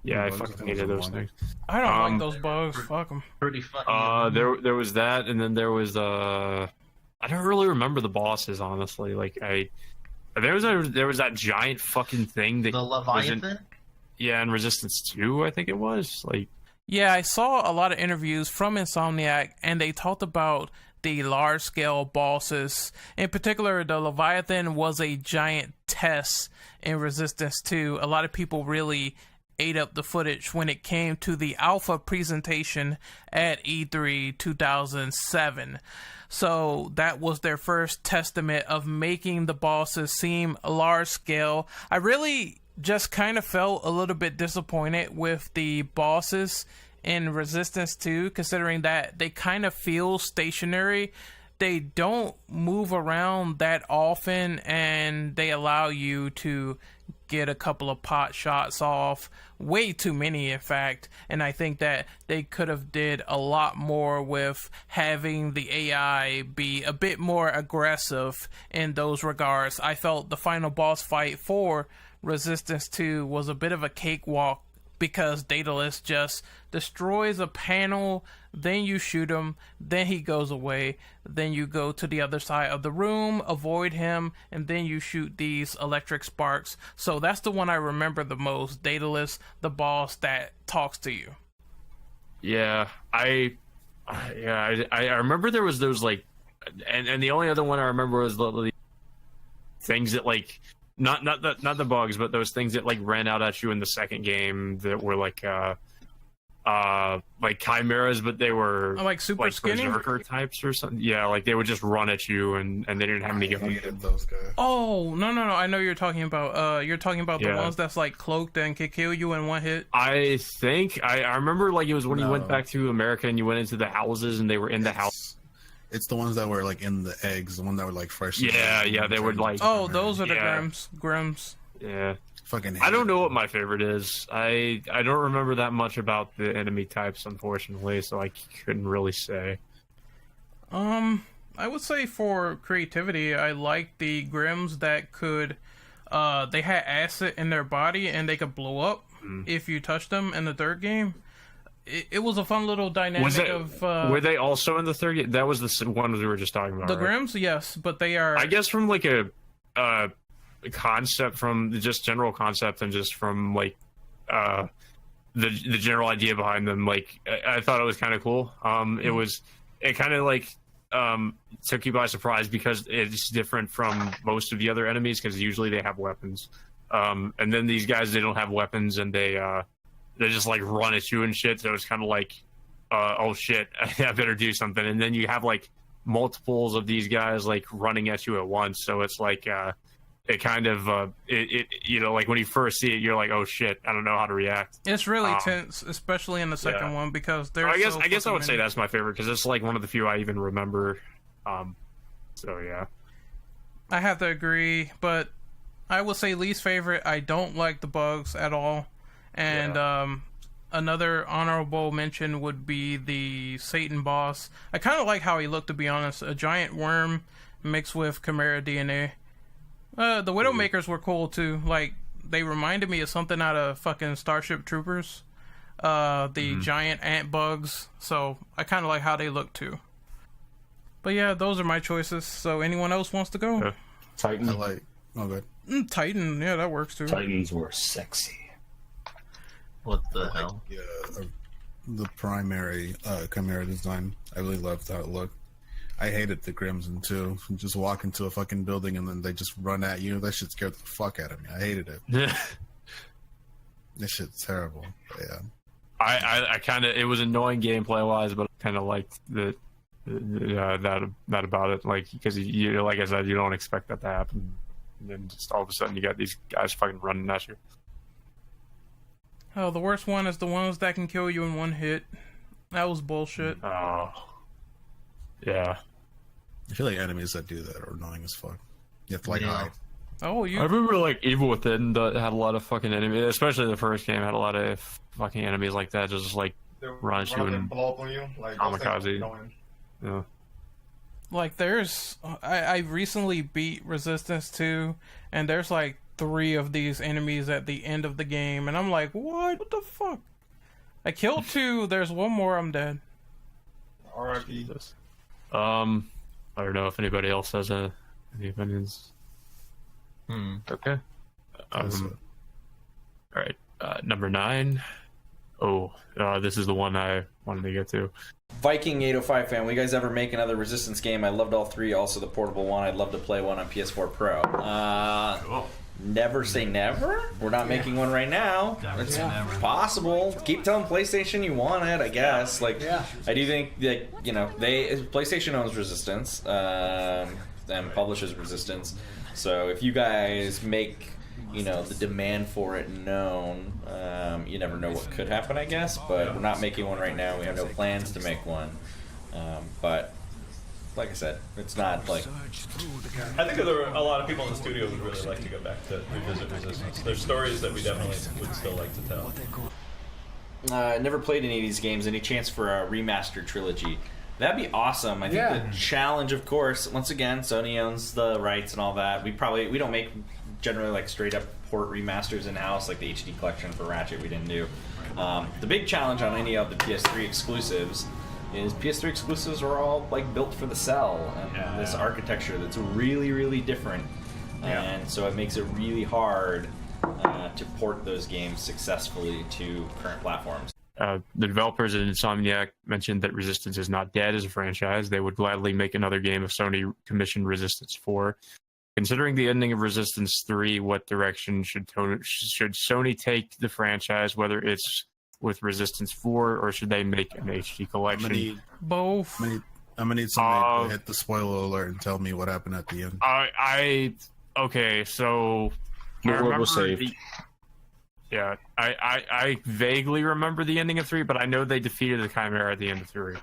Yeah, I Bugs, fucking that hated was those one. things. I don't like those bugs. Fuck them. Pretty funny. There was that, and then there was I don't really remember the bosses, honestly. Like there was that giant fucking thing that The Leviathan? yeah, in Resistance 2, I think it was. Like Yeah, I saw a lot of interviews from Insomniac, and they talked about the large-scale bosses. In particular, the Leviathan was a giant test in Resistance 2. A lot of people really ate up the footage when it came to the alpha presentation at E3 2007. So that was their first testament of making the bosses seem large-scale. I really just kind of felt a little bit disappointed with the bosses in Resistance 2, considering that they kind of feel stationary. They don't move around that often, and they allow you to get a couple of pot shots off, way too many in fact. And I think that they could have did a lot more with having the AI be a bit more aggressive in those regards. I felt the final boss fight for Resistance 2 was a bit of a cakewalk, because Daedalus just destroys a panel, then you shoot him, then he goes away, then you go to the other side of the room, avoid him, and then you shoot these electric sparks. So that's the one I remember the most, Daedalus, the boss that talks to you. yeah, I remember there was those like, and the only other one I remember was the things that like. Not the bugs, but those things that like ran out at you in the second game that were like chimeras, but they were Like super skinny? berserker types or something. Yeah, like they would just run at you and they didn't have any I guns. hated those guys. Oh, no, I know you're talking about. You're talking about the Yeah. ones that's like cloaked and can kill you in one hit. I think I remember like it was when you went No. back to America and you went into the houses and they were in the house. It's the ones that were like in the eggs, the one that were like fresh. Yeah, they would, like- Oh, those are the Yeah. Grims. Yeah, Fucking. I don't hated know what them. my favorite is. I don't remember that much about the enemy types, unfortunately, so I couldn't really say. I would say for creativity, I like the Grims that could, they had acid in their body and they could blow up if you touched them in the third game. It was a fun little dynamic Was it? of Were they also in the third game? That was the one we were just talking about. the right? Grims, yes, but they are. I guess from like a concept, from just general concept, and just from like the general idea behind them. Like I thought it was kind of cool. It kind of like took you by surprise because it's different from most of the other enemies, because usually they have weapons, and then these guys, they don't have weapons, and they just like run at you and shit. So it's kind of like, oh shit, I better do something. And then you have like multiples of these guys like running at you at once. So it's like it kind of you know, like when you first see it, you're like, oh shit, I don't know how to react. It's really tense, especially in the second one, because they're. I guess I fucking would say many. that's my favorite, because it's like one of the few I even remember. So yeah. I have to agree, but I would say least favorite. I don't like the bugs at all, and another honorable mention would be the Satan boss. I kind of like how he looked, to be honest. A giant worm mixed with Chimera DNA. The Widowmakers were cool too. Like, they reminded me of something out of fucking Starship Troopers. The giant ant bugs. So I kind of like how they look too. But yeah, those are my choices. So anyone else wants to go? Yeah. Titan. I like. Oh, good. Titan, yeah, that works too. Titans were sexy. What the hell? Yeah, the primary Chimera design. I really loved how it looked. I hated the Crimson too. Just walk into a fucking building and then they just run at you. That shit scared the fuck out of me. I hated it. Yeah. This shit's terrible. But yeah. I kind of, it was annoying gameplay wise, but I kind of liked that about it. Like, because you, like I said, you don't expect that to happen, and then just all of a sudden you got these guys fucking running at you. Oh, the worst one is the ones that can kill you in one hit. That was bullshit. Oh, yeah. I feel like enemies that do that are annoying as fuck. You have to like Yeah. hide. Oh, I you. remember like Evil Within that had a lot of fucking enemies, especially the first game had a lot of fucking enemies like that, just like They'll Run at you up and blow up on you. Like, those things kamikaze. are annoying. yeah. Like, there's. I recently beat Resistance 2, and there's like 3 of these enemies at the end of the game, and I'm like, what the fuck? I killed 2, there's one more, I'm dead. R.I.P. I don't know if anybody else has any opinions. Okay. All right. Number 9. Oh, this is the one I wanted to get to. Viking 805 fan, will you guys ever make another Resistance game? I loved all 3, also the portable one. I'd love to play one on PS4 Pro. Never say never. We're not making one right now. It's possible. Keep telling PlayStation you want it, I guess. Like, I do think that, you know, PlayStation owns Resistance and publishes Resistance. So if you guys make, you know, the demand for it known, you never know what could happen, I guess. But we're not making one right now. We have no plans to make one. But like I said, it's not like. I think there are a lot of people in the studio would really like to go back to revisit Resistance. There's stories that we definitely would still like to tell. Never played any of these games. Any chance for a remastered trilogy? That'd be awesome. I think the challenge, of course, once again, Sony owns the rights and all that. We don't make generally like straight up port remasters in house like the HD collection for Ratchet. We didn't do. The big challenge on any of the PS3 exclusives is PS3 exclusives are all like built for the cell and this architecture that's really, really different, and so it makes it really hard to port those games successfully to current platforms. The developers at Insomniac mentioned that Resistance is not dead as a franchise. They would gladly make another game if Sony commissioned Resistance 4. Considering the ending of Resistance 3, what direction should Sony take the franchise, whether it's with Resistance 4 or should they make an HD collection? Both. I'm gonna need somebody to hit the spoiler alert and tell me what happened at the end. Okay, so We'll save. I vaguely remember the ending of 3, but I know they defeated the Chimera at the end of 3.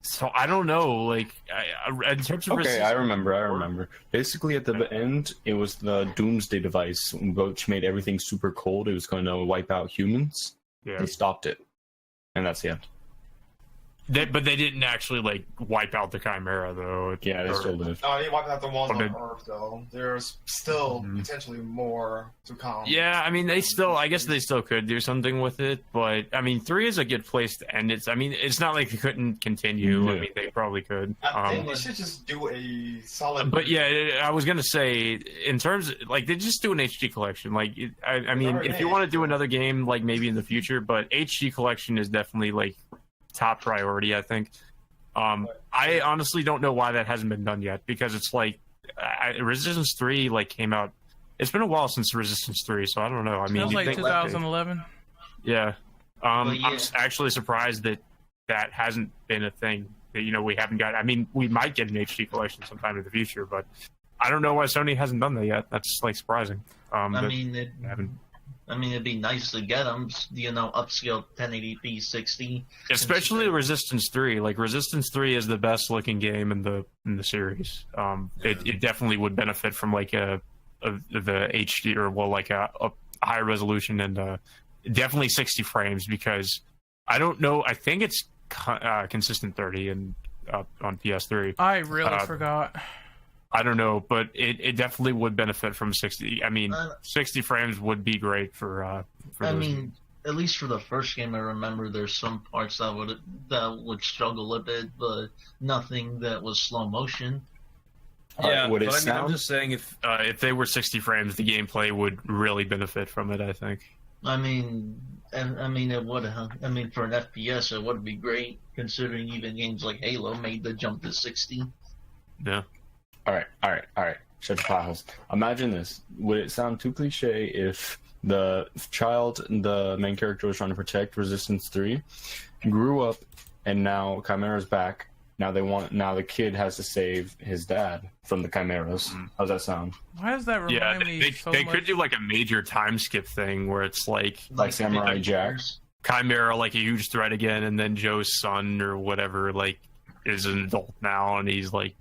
So I don't know, like, in terms of Okay, I remember. Basically, at the end, it was the Doomsday device, which made everything super cold. It was going to wipe out humans. Yeah. They stopped it. And that's the end. But they didn't actually, like, wipe out the Chimera, though. Yeah, they still live. Oh, they wiped out the ones Okay. on Earth, though. There's still potentially more to come. Yeah, I mean, I guess they still could do something with it, but, I mean, 3 is a good place to end it. I mean, it's not like they couldn't continue. I mean, they probably could. I think they should just do a solid... But yeah, I was gonna say, in terms like they just do an HD collection. Like, I mean, if you want to do another game, like maybe in the future, but HD collection is definitely like top priority, I think. I honestly don't know why that hasn't been done yet, because it's like Resistance 3 like came out. It's been a while since Resistance 3, so I don't know. I mean, It was like 2011. Yeah. Well, yeah. I'm actually surprised that hasn't been a thing. That, you know, we haven't got. I mean, we might get an HD collection sometime in the future, but I don't know why Sony hasn't done that yet. That's like surprising. I mean, haven't. it'd be nice to get them, you know, upscale 1080p 60. Especially Resistance 3. Like, Resistance 3 is the best looking game in the series. It definitely would benefit from like the HD or like a high resolution and definitely 60 frames, because I don't know. I think it's consistent 30 and on PS3. I really forgot. I don't know, but it definitely would benefit from 60. I mean, 60 frames would be great for I those mean, games. at least for the first game, I remember there's some parts that would struggle a bit, but nothing that was slow motion. Yeah, would it but I mean, I'm sound? just saying if they were 60 frames, the gameplay would really benefit from it, I think. I mean, it would. I mean, for an FPS, it would be great, considering even games like Halo made the jump to 60. Yeah. All right. Shut your potholes. Imagine this. Would it sound too cliche if the child the main character was trying to protect, Resistance 3, grew up, and now Chimera's back? Now the kid has to save his dad from the Chimeras. How's that sound? Why does that remind me they could do like a major time skip thing where it's like Samurai Jack. Chimera like a huge threat again, and then Joe's son or whatever like is an adult now, and he's like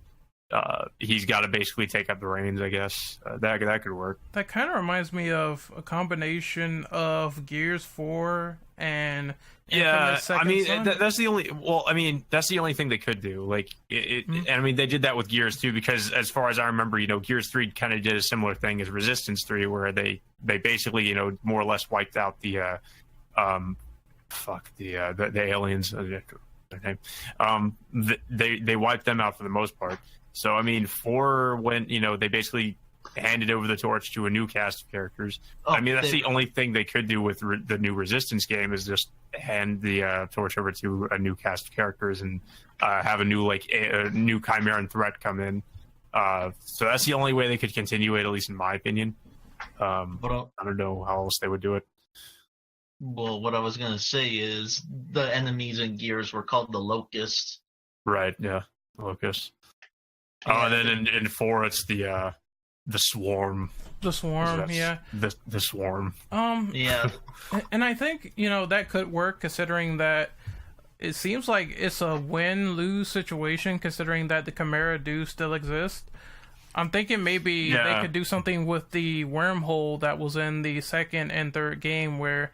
he's got to basically take up the reins, I guess. That could work. That kind of reminds me of a combination of Gears 4 and yeah. Second I mean, Son. that's the only. Well, I mean, that's the only thing they could do. Like, and I mean, they did that with Gears 2 because, as far as I remember, Gears 3 kind of did a similar thing as Resistance 3, where they basically, more or less wiped out the the aliens. Their name. They wiped them out for the most part. So I mean, 4 when they basically handed over the torch to a new cast of characters. I mean, that's the only thing they could do with the new Resistance game is just hand the torch over to a new cast of characters and have a new Chimeran threat come in. So that's the only way they could continue it, at least in my opinion. I don't know how else they would do it. Well, what I was gonna say is the enemies in Gears were called the Locusts. Right? Yeah, Locust. And then in 4, it's the Swarm. The Swarm, yeah. The Swarm. Yeah. And I think, that could work considering that it seems like it's a win-lose situation considering that the Chimera do still exist. I'm thinking maybe they could do something with the wormhole that was in the second and third game where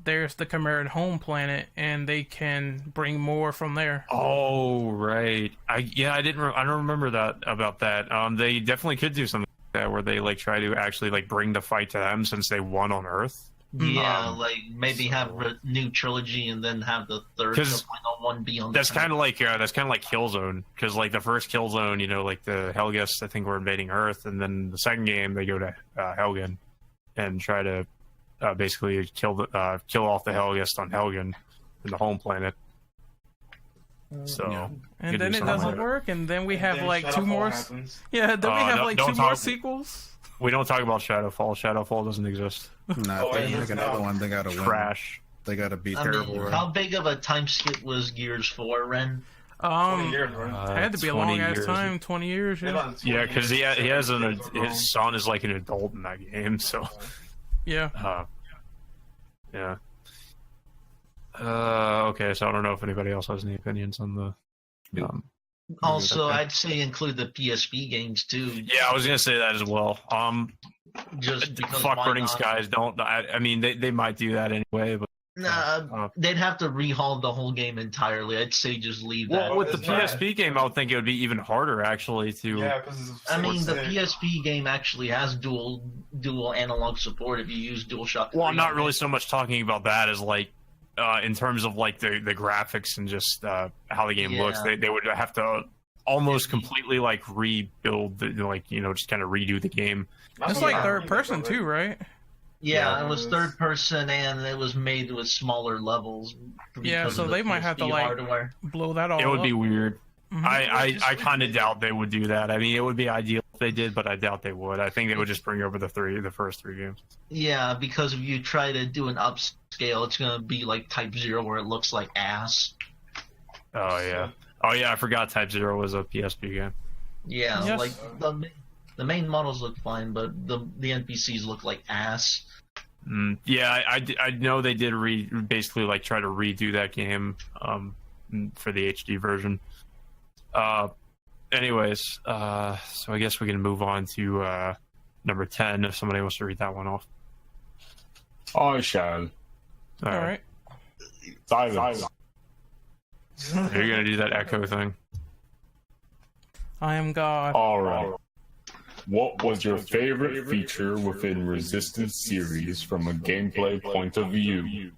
there's the Chimeran home planet and they can bring more from there. Oh, right. I don't remember that about that. They definitely could do something like that where they try to actually bring the fight to them since they won on Earth. Yeah, maybe have a new trilogy and then have the third the final one be on. That's kind of like Killzone, because the first Killzone, the Helghast I think were invading Earth, and then the second game they go to Helgen and try to basically kill off the Helghast on Helgen, in the home planet. So and then it doesn't work, and then we have two more. Happens. Yeah, then we have two more sequels. We don't talk about Shadowfall. Shadowfall doesn't exist. Nah, they make another one. They gotta win. Trash. They gotta beat terrible. How big of a time skip was Gears 4, Ren? 20 years, right? It had to be a long ass time. 20 years. Yeah, because he has his son is like an adult in that game. So yeah. Yeah. Okay, so I don't know if anybody else has any opinions on the. Also, I'd say include the PSP games too. Yeah, I was gonna say that as well. Just because fuck Burning Skies. Don't. I mean, they might do that anyway, but. Nah, they'd have to rehaul the whole game entirely. I'd say just leave that. Well, with the PSP game, I would think it would be even harder, actually. Yeah, because I mean, the PSP game actually has dual analog support if you use DualShock. Well, I'm not really so much talking about that as in terms of the graphics and just how the game looks. They would have to almost completely rebuild, just kind of redo the game. It's third person too, right? Yeah, it was third person, and it was made with smaller levels. Yeah, so they might have to hardware. Blow that all up. It would be weird. Mm-hmm. I kind of doubt they would do that. I mean, it would be ideal if they did, but I doubt they would. I think they would just bring over the first three games. Yeah, because if you try to do an upscale, it's gonna be like Type 0 where it looks like ass. Oh yeah. I forgot Type 0 was a PSP game. Yeah, yes. The main models look fine, but the NPCs look like ass. Yeah, I know they did basically try to redo that game for the HD version. Anyways, so I guess we can move on to number 10 if somebody wants to read that one off. I shall. All right. Silence. You're gonna do that echo thing. I am God. All right. What was your favorite feature within Resistance series from a gameplay point of view?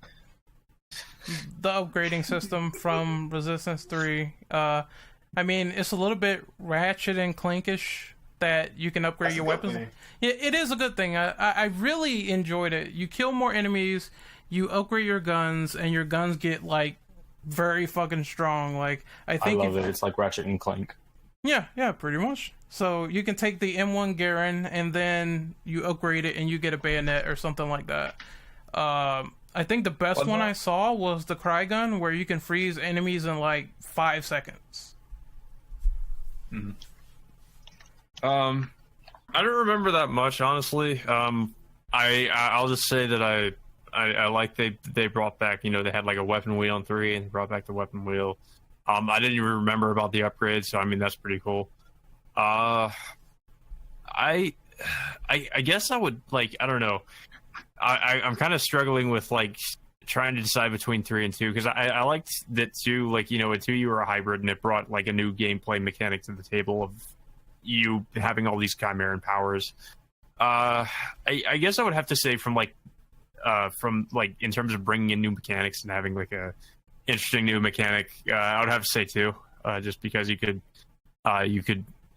The upgrading system from Resistance 3. I mean, it's a little bit Ratchet and Clankish that you can upgrade That's your a good weapons. thing. Yeah, it is a good thing. I really enjoyed it. You kill more enemies, you upgrade your guns, and your guns get like very fucking strong. Like I I think love it. It's like Ratchet and Clank. Yeah, pretty much. So you can take the M1 Garen and then you upgrade it and you get a bayonet or something like that. I think the best one I saw was the Cry Gun, where you can freeze enemies in like 5 seconds. I don't remember that much, honestly. I'll just say that I like they brought back, you know, they had like a weapon wheel in 3 and they brought back the weapon wheel. I didn't even remember about the upgrades, so I mean that's pretty cool. I guess I would like, I don't know. I'm kind of struggling with like trying to decide between 3 and 2 because I liked that 2, like, you know, in 2 you were a hybrid and it brought like a new gameplay mechanic to the table of you having all these Chimeran powers. I guess I would have to say from in terms of bringing in new mechanics and having like a interesting new mechanic, I would have to say 2, just because you could,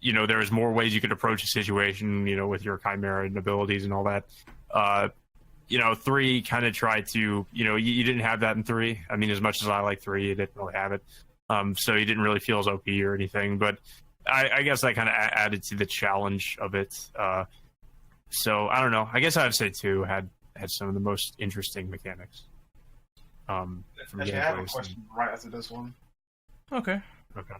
you know, there was more ways you could approach a situation, you know, with your Chimera and abilities and all that. You know, 3 kind of tried to, you know, you didn't have that in 3. I mean, as much as I like 3, you didn't really have it. So you didn't really feel as OP or anything, but I guess that kind of added to the challenge of it. So I don't know. I guess I would say 2 had some of the most interesting mechanics. From Actually, I have a gameplays question right after this one. Okay. Okay.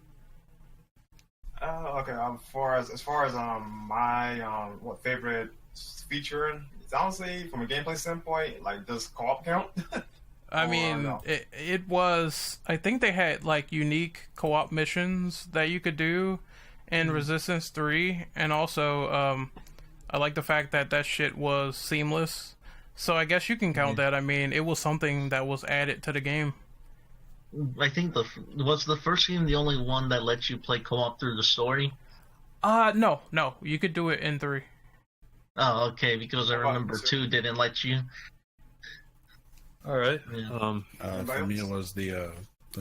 Okay. As far as my what favorite feature, it's honestly from a gameplay standpoint, like does co-op count? I Or mean, no? it was. I think they had like unique co-op missions that you could do in Resistance 3, and also I like the fact that shit was seamless. So I guess you can count that. I mean, it was something that was added to the game. I think was the first game the only one that lets you play co-op through the story. No, you could do it in 3. Oh, okay, because I How about remember two? 2 didn't let you. All right. Yeah. For me, it was the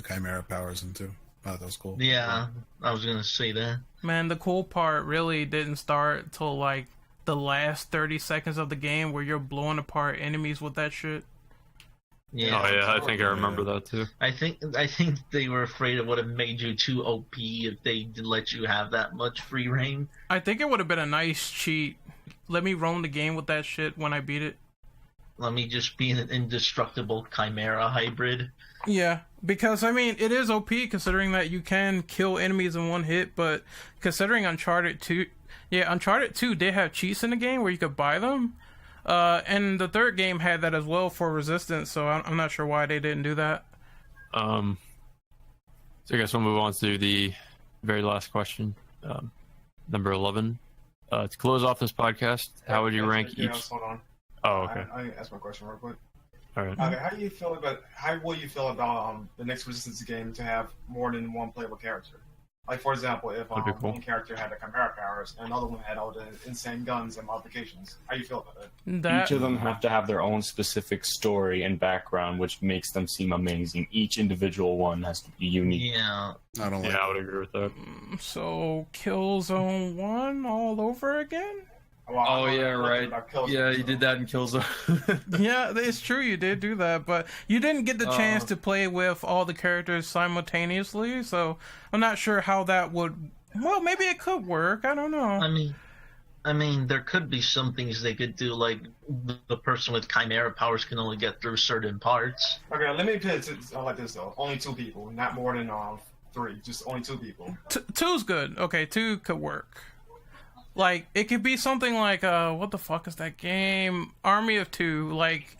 Chimera powers in 2. That was cool. Yeah, I was gonna say that. Man, the cool part really didn't start till like the last 30 seconds of the game where you're blowing apart enemies with that shit. Yeah. Oh yeah, I think I remember that too. I think they were afraid it would have made you too OP if they did let you have that much free reign. I think it would have been a nice cheat. Let me roam the game with that shit when I beat it. Let me just be an indestructible Chimera hybrid. Yeah, because I mean, it is OP considering that you can kill enemies in one hit, but considering Uncharted 2, Uncharted 2 did have cheats in the game where you could buy them. And the third game had that as well for Resistance, so I'm not sure why they didn't do that. So I guess we'll move on to the very last question, number 11. To close off this podcast, how would you rank Yeah, each? hold on. Oh, okay. I ask my question real quick. All right. Okay, how will you feel about the next Resistance game to have more than one playable character? Like, for example, if That'd be cool. one character had the Chimera powers and another one had all the insane guns and modifications, how you feel about it? That Each of them have to have their own specific story and background, which makes them seem amazing. Each individual one has to be unique. Yeah. I don't like Yeah, I would agree with that. so Killzone 1 all over again? Well, Oh I'm yeah, looking right. about Killzone, Yeah, you so- did that in Killzone. Yeah, it's true you did do that, but you didn't get the chance to play with all the characters simultaneously, so I'm not sure how that would... Well, maybe it could work, I don't know. I mean, there could be some things they could do, like the person with Chimera powers can only get through certain parts. Okay, let me put it like this though: only 2 people, not more than 3. Just only 2 people. Two's good. Okay, 2 could work. Like, it could be something like, what the fuck is that game? Army of 2, like,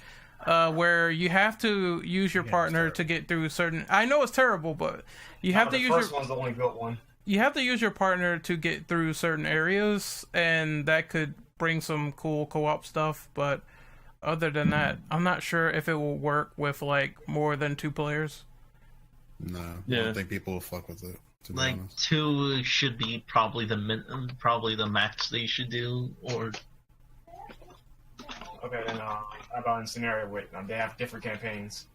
where you have to use your partner to get through certain... I know it's terrible, but you have to use the first one's the only built one. You have to use your partner to get through certain areas, and that could bring some cool co-op stuff, but other than that, I'm not sure if it will work with, like, more than 2 players. No, I Yeah. don't think people will fuck with it. To be Like honest. 2 should be probably the max they should do, or Okay, then how about in scenario with they have different campaigns?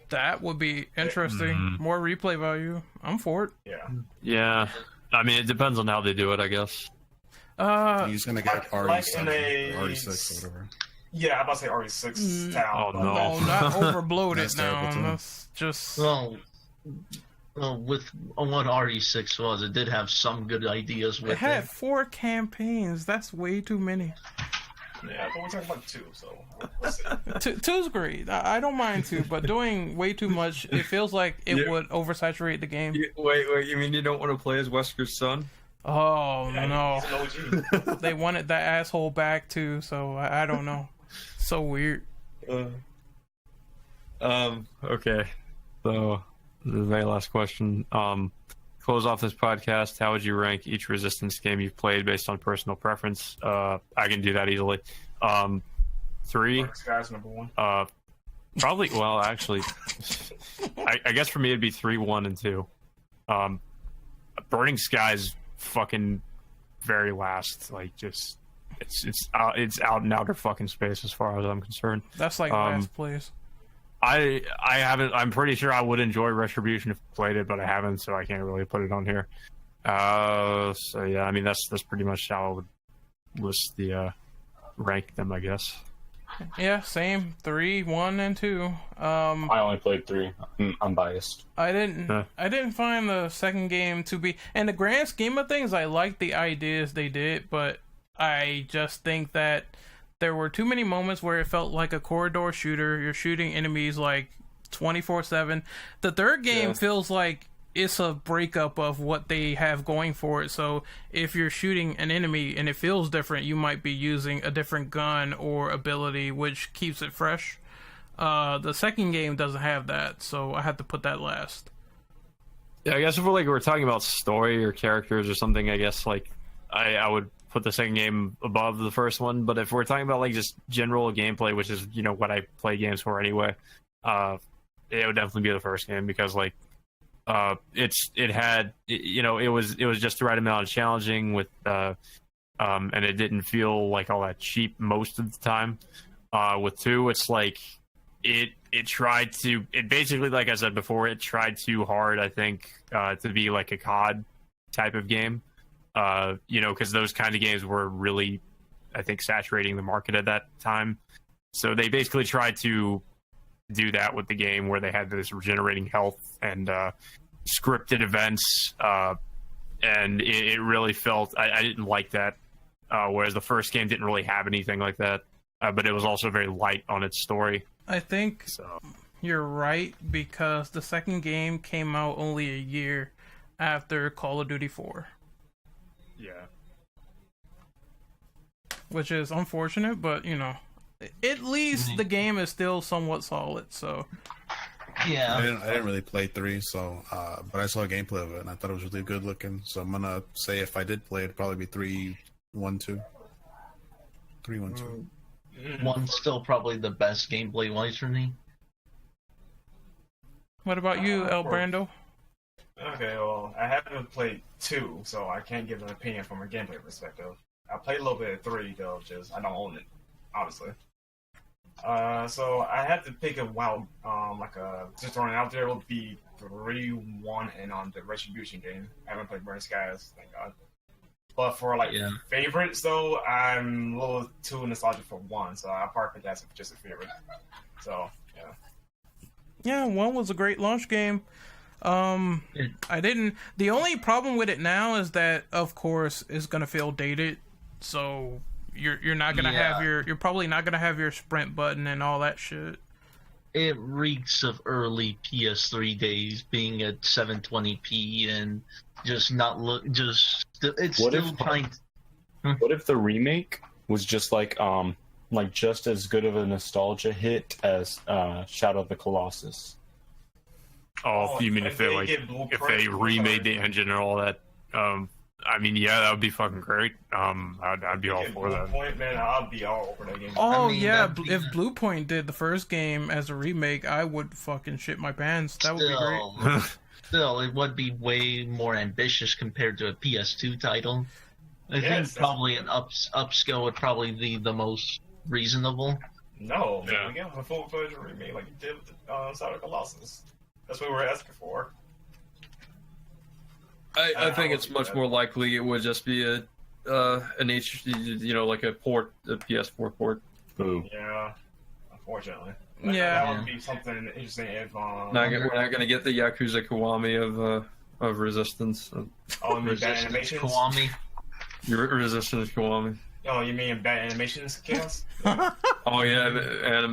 That would be interesting. More replay value. I'm for it. Yeah. Yeah. I mean, it depends on how they do it, I guess. He's gonna get RE7 like in or RE6 or whatever. Yeah, I'm about to say RE6 town. Oh, no. not overbloated That's terrible, too. now. That's just Well, with what RE6 was, it did have some good ideas with it had 4 campaigns. That's way too many. Yeah, but we're talking about 2, so let's see. Two's great. I don't mind 2, but doing way too much, it feels like it would oversaturate the game. Wait, you mean you don't want to play as Wesker's son? Oh Yeah, no, he's an OG. they wanted that asshole back too. So I don't know. So weird. Okay. So, this is my last question. Close off this podcast. How would you rank each Resistance game you've played based on personal preference? I can do that easily. 3. Dark Skies #1. Probably. Well, actually, I guess for me it'd be 3, 1, and 2. Burning Skies fucking very last. Like, just it's out in outer fucking space as far as I'm concerned. That's like last place. I haven't. I'm pretty sure I would enjoy Retribution if I played it, but I haven't, so I can't really put it on here. So yeah, I mean that's pretty much how I would list the rank them, I guess. Yeah, same. 3, 1, and 2. I only played 3. I'm biased. I didn't find the second game to be, in the grand scheme of things, I liked the ideas they did, but I just think that there were too many moments where it felt like a corridor shooter. You're shooting enemies like 24/7. The third game feels like it's a breakup of what they have going for it. So if you're shooting an enemy and it feels different, you might be using a different gun or ability, which keeps it fresh. The second game doesn't have that, so I had to put that last. Yeah, I guess if we're talking about story or characters or something, I guess like I would put the second game above the first one. But if we're talking about like just general gameplay, which is what I play games for anyway, it would definitely be the first game because like it was just the right amount of challenging with and it didn't feel like all that cheap most of the time. With 2, it's like it basically, like I said before, it tried too hard, I think, to be like a COD type of game. Because those kind of games were really, I think, saturating the market at that time. So they basically tried to do that with the game where they had this regenerating health and scripted events. And it really felt, I didn't like that. Whereas the first game didn't really have anything like that. But it was also very light on its story. I think you're right because the second game came out only a year after Call of Duty 4. Yeah. Which is unfortunate, but at least the game is still somewhat solid. So Yeah. I didn't really play 3, so but I saw a gameplay of it and I thought it was really good looking. So I'm gonna say if I did play, it'd probably be 3, 1, 2. 3, 1, 2. 1's still probably the best gameplay wise for me. what about you, El Brando? Okay, well, I haven't played 2, so I can't give an opinion from a gameplay perspective. I played a little bit of 3, though, just I don't own it, obviously. So I had to pick a wild, just throwing it out there, it would be 3, 1, and on the Retribution game. I haven't played Burning Skies, thank God. But for favorites, though, I'm a little too nostalgic for 1, so I'll probably pick that as just a favorite. So, yeah. Yeah, 1 was a great launch game. The only problem with it now is that, of course, it's gonna feel dated. So you're not gonna have you're probably not gonna have your sprint button and all that shit. It reeks of early PS3 days, being at 720p and just not look. It's What still if- trying. What if the remake was just like just as good of a nostalgia hit as Shadow of the Colossus? Oh, you mean if they remade the engine and all that? I mean, yeah, that would be fucking great. I'd be all for that. Point, man, I'll be all over that game. Oh, I mean, yeah, that'd be- if Bluepoint did the first game as a remake, I would fucking shit my pants. That would be great. Still, it would be way more ambitious compared to a PS2 title. I Yes, think probably an upscale would probably be the most reasonable. No, Yeah. we got a full-fledged remake like you did with Shadow of the Colossus. That's what we were asking for. I think it's much more likely it would just be a an like a port, a PS4 port. Ooh. Yeah, unfortunately. Yeah. That would be something interesting if We're not gonna get the Yakuza Kiwami of Resistance. oh, you mean bad Resistance animations? Kiwami. Your Resistance Kiwami. Oh, you mean bad animations, Chaos? Oh yeah,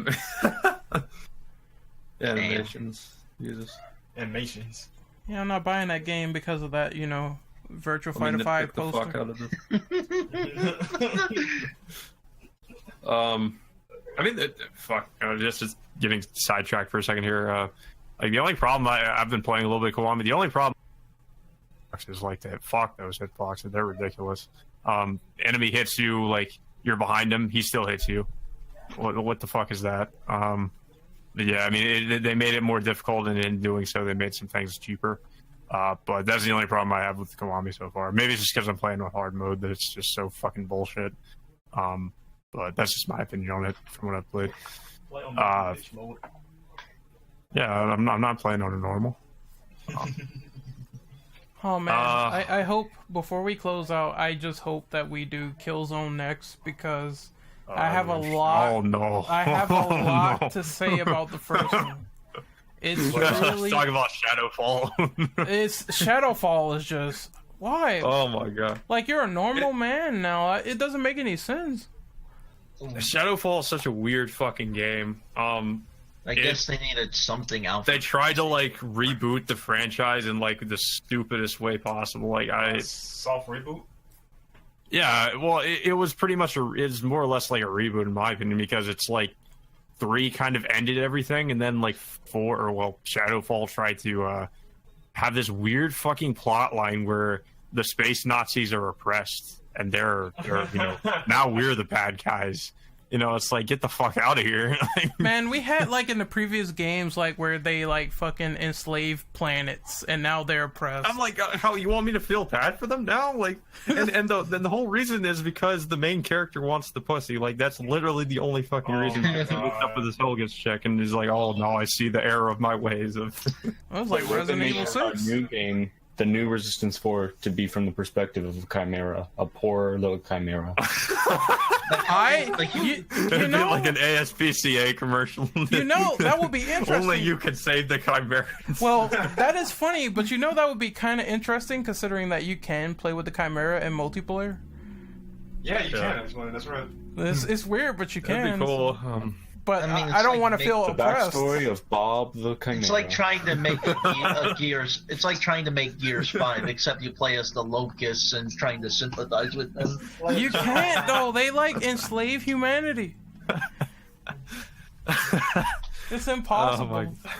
animations. Jesus. Animations. Yeah, I'm not buying that game because of that, Virtual Fighter 5 nitpick the fuck poster. out of this. Just getting sidetracked for a second here. Like the only problem I've been playing a little bit of Kiwami. The only problem is like that. Fuck those hitboxes. They're ridiculous. Enemy hits you like you're behind him. He still hits you. What the fuck is that? Yeah, I mean they made it more difficult, and in doing so, they made some things cheaper. But that's the only problem I have with Kiwami so far. Maybe it's just because I'm playing with hard mode that it's just so fucking bullshit. But that's just my opinion on it from what I've played. Play on the bitch mode. Yeah, I'm not playing on a normal. Oh man, I hope before we close out, I just hope that we do Killzone next because I have a lot. Oh no! I have a lot no. to say about the first one. It's really Talk about Shadowfall. Shadowfall is just why? Oh my god! Like you're a normal man now. It doesn't make any sense. Shadowfall is such a weird fucking game. I guess they needed something out. They tried to like reboot the franchise in like the stupidest way possible. Like Soft reboot. Yeah, well, it was pretty much it's more or less like a reboot in my opinion because it's like 3 kind of ended everything, and then like 4 Shadowfall tried to have this weird fucking plot line where the space Nazis are oppressed, and they're now we're the bad guys. It's like, get the fuck out of here. Man, we had like in the previous games like where they like fucking enslave planets and now they're oppressed. I'm like, how you want me to feel bad for them now? Like, and the whole reason is because the main character wants the pussy. Like, that's literally the only fucking reason. He hooked up with his Hogan's chick, and he's like, oh no, I see the error of my ways. Of I was like Resident Evil 6. New game, the new Resistance 4, to be from the perspective of Chimera, a poor little Chimera. It'd be like an ASPCA commercial. That would be interesting. Only you could save the Chimera. Well, that is funny, but that would be kind of interesting considering that you can play with the Chimera in multiplayer. Yeah, you can actually. That's right. It's weird, but you can. That'd be cool. But I mean, I don't like want to feel The oppressed. backstory of Bob the Chimera. It's like trying to make a Gears. It's like trying to make Gears 5, except you play as the locusts and trying to sympathize with them. You can't though. They like enslave humanity. It's impossible. Oh,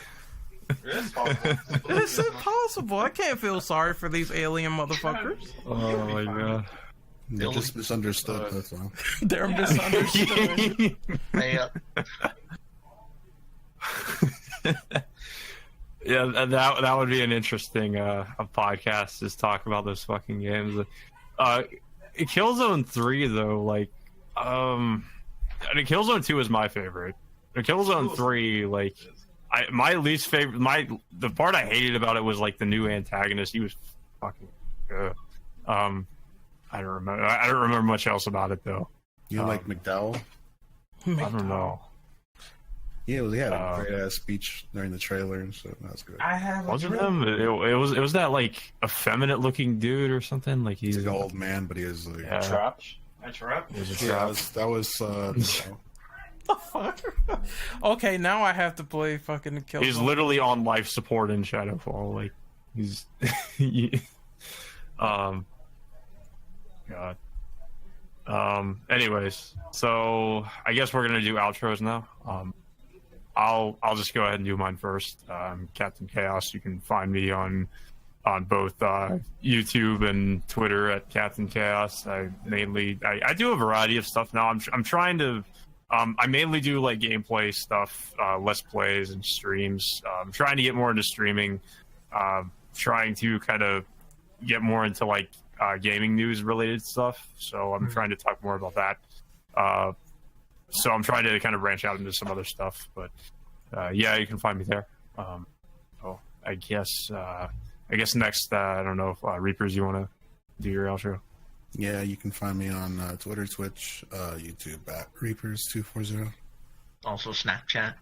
It's possible. It's impossible. I can't feel sorry for these alien motherfuckers. Oh my god. They just misunderstood. That's all. They're misunderstood. They, Yeah, that would be an interesting a podcast, just talk about those fucking games. Killzone 3 though, like Killzone 2 is my favorite. Killzone 3, like my least favorite, the part I hated about it was like the new antagonist. He was fucking good. I don't remember much else about it though. You like McDowell? I don't know. Yeah, he had a great ass speech during the trailer and shit. That was good. I have. Wasn't him? It was that like effeminate looking dude or something. Like He's he's like an old man, but he is like Trap? I trap. He was a yeah. trap. That was Okay, now I have to play fucking Killzone. He's literally on life support in Shadowfall. Like he's, God. Anyways, so I guess we're gonna do outros now. I'll just go ahead and do mine first. Captain Chaos. You can find me on both YouTube and Twitter at Captain Chaos. I do a variety of stuff now. I'm trying to. I mainly do like gameplay stuff, let's plays and streams. I'm trying to get more into streaming. Trying to kind of get more into like gaming news related stuff. So I'm trying to talk more about that. So I'm trying to kind of branch out into some other stuff. But yeah, you can find me there. I guess next, I don't know if Reapers, you want to do your outro? Yeah, you can find me on Twitter, Twitch, YouTube at Reapers240. Also Snapchat.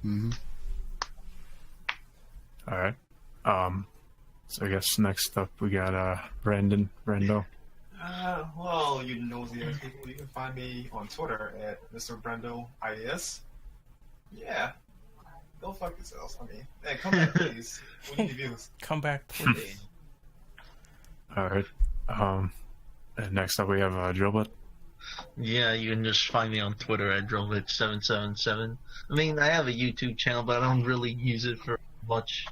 Mm-hmm. All right. So I guess next up we got Brando. Well, you nosy ass people, you can find me on Twitter at Mr. Brando IS. Yeah. Go fuck yourselves. I mean, hey, come back, please. We need views. Come back, please. All right. And next up we have Drillbit. Yeah, you can just find me on Twitter at Drovit777. I mean, I have a YouTube channel, but I don't really use it for much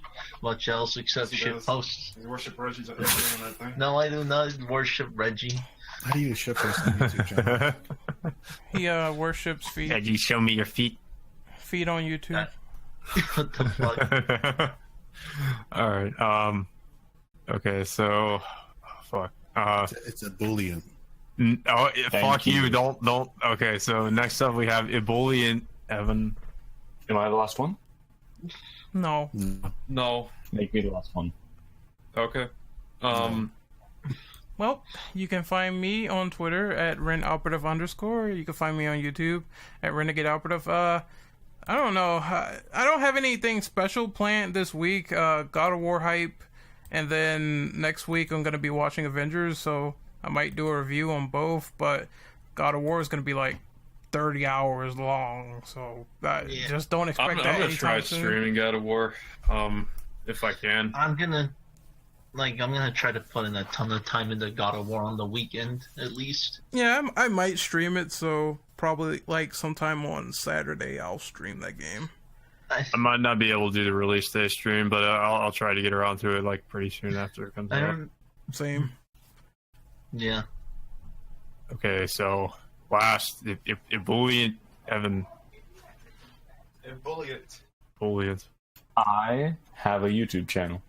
else except shit posts. You worship Reggie's on that thing? No, I do not worship Reggie. How do you ship post on YouTube channel? He worships feet. Can you show me your feet? Feet on YouTube. What the fuck? All right. Okay. So, fuck. It's a Boolean. Fuck you. you. Don't. Okay. So next up we have Ebullient Evan. Am I the last one? No. No. Make me the last one. Okay. Well, you can find me on Twitter at RenOperative_. You can find me on YouTube at Renegade Operative. I don't know. I don't have anything special planned this week. God of War hype. And then next week I'm going to be watching Avengers, so I might do a review on both. But God of War is going to be like 30 hours long, so just don't expect I'm that gonna try anytime soon. streaming God of War, if I can. I'm gonna try to put in a ton of time into God of War on the weekend, at least. Yeah, I might stream it, so probably like sometime on Saturday I'll stream that game. I might not be able to do the release day stream, but I'll try to get around to it like pretty soon after it comes out. Same. Yeah. Okay, so last Ebullient Evan. Ebullient. I have a YouTube channel,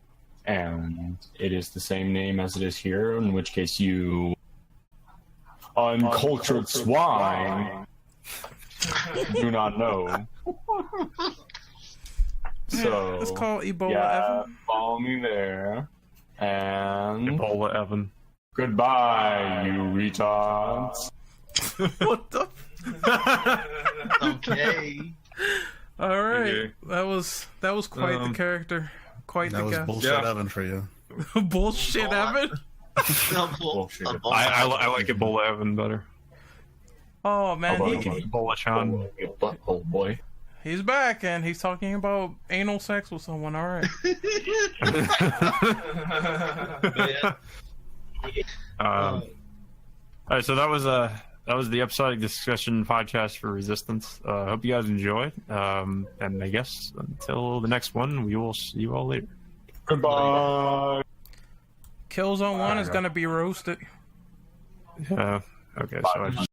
and it is the same name as it is here, in which case you uncultured swine do not know. So It's called Ebola yeah, Evan. follow me there, and Ebola Evan. goodbye, you retards. What the? Okay. All right, Okay. that was quite the character, quite That the was guy. bullshit Yeah. Evan for you. Bullshit, Evan. Bullshit. I like Ebola Evan better. Oh man, Ebola Chan. Butthole boy. he's back and he's talking about anal sex with someone. All right. All right, so that was the episodic discussion podcast for Resistance. I hope you guys enjoyed. And I guess until the next one, we will see you all later. Goodbye. Killzone 1 is gonna be roasted. Okay, so I just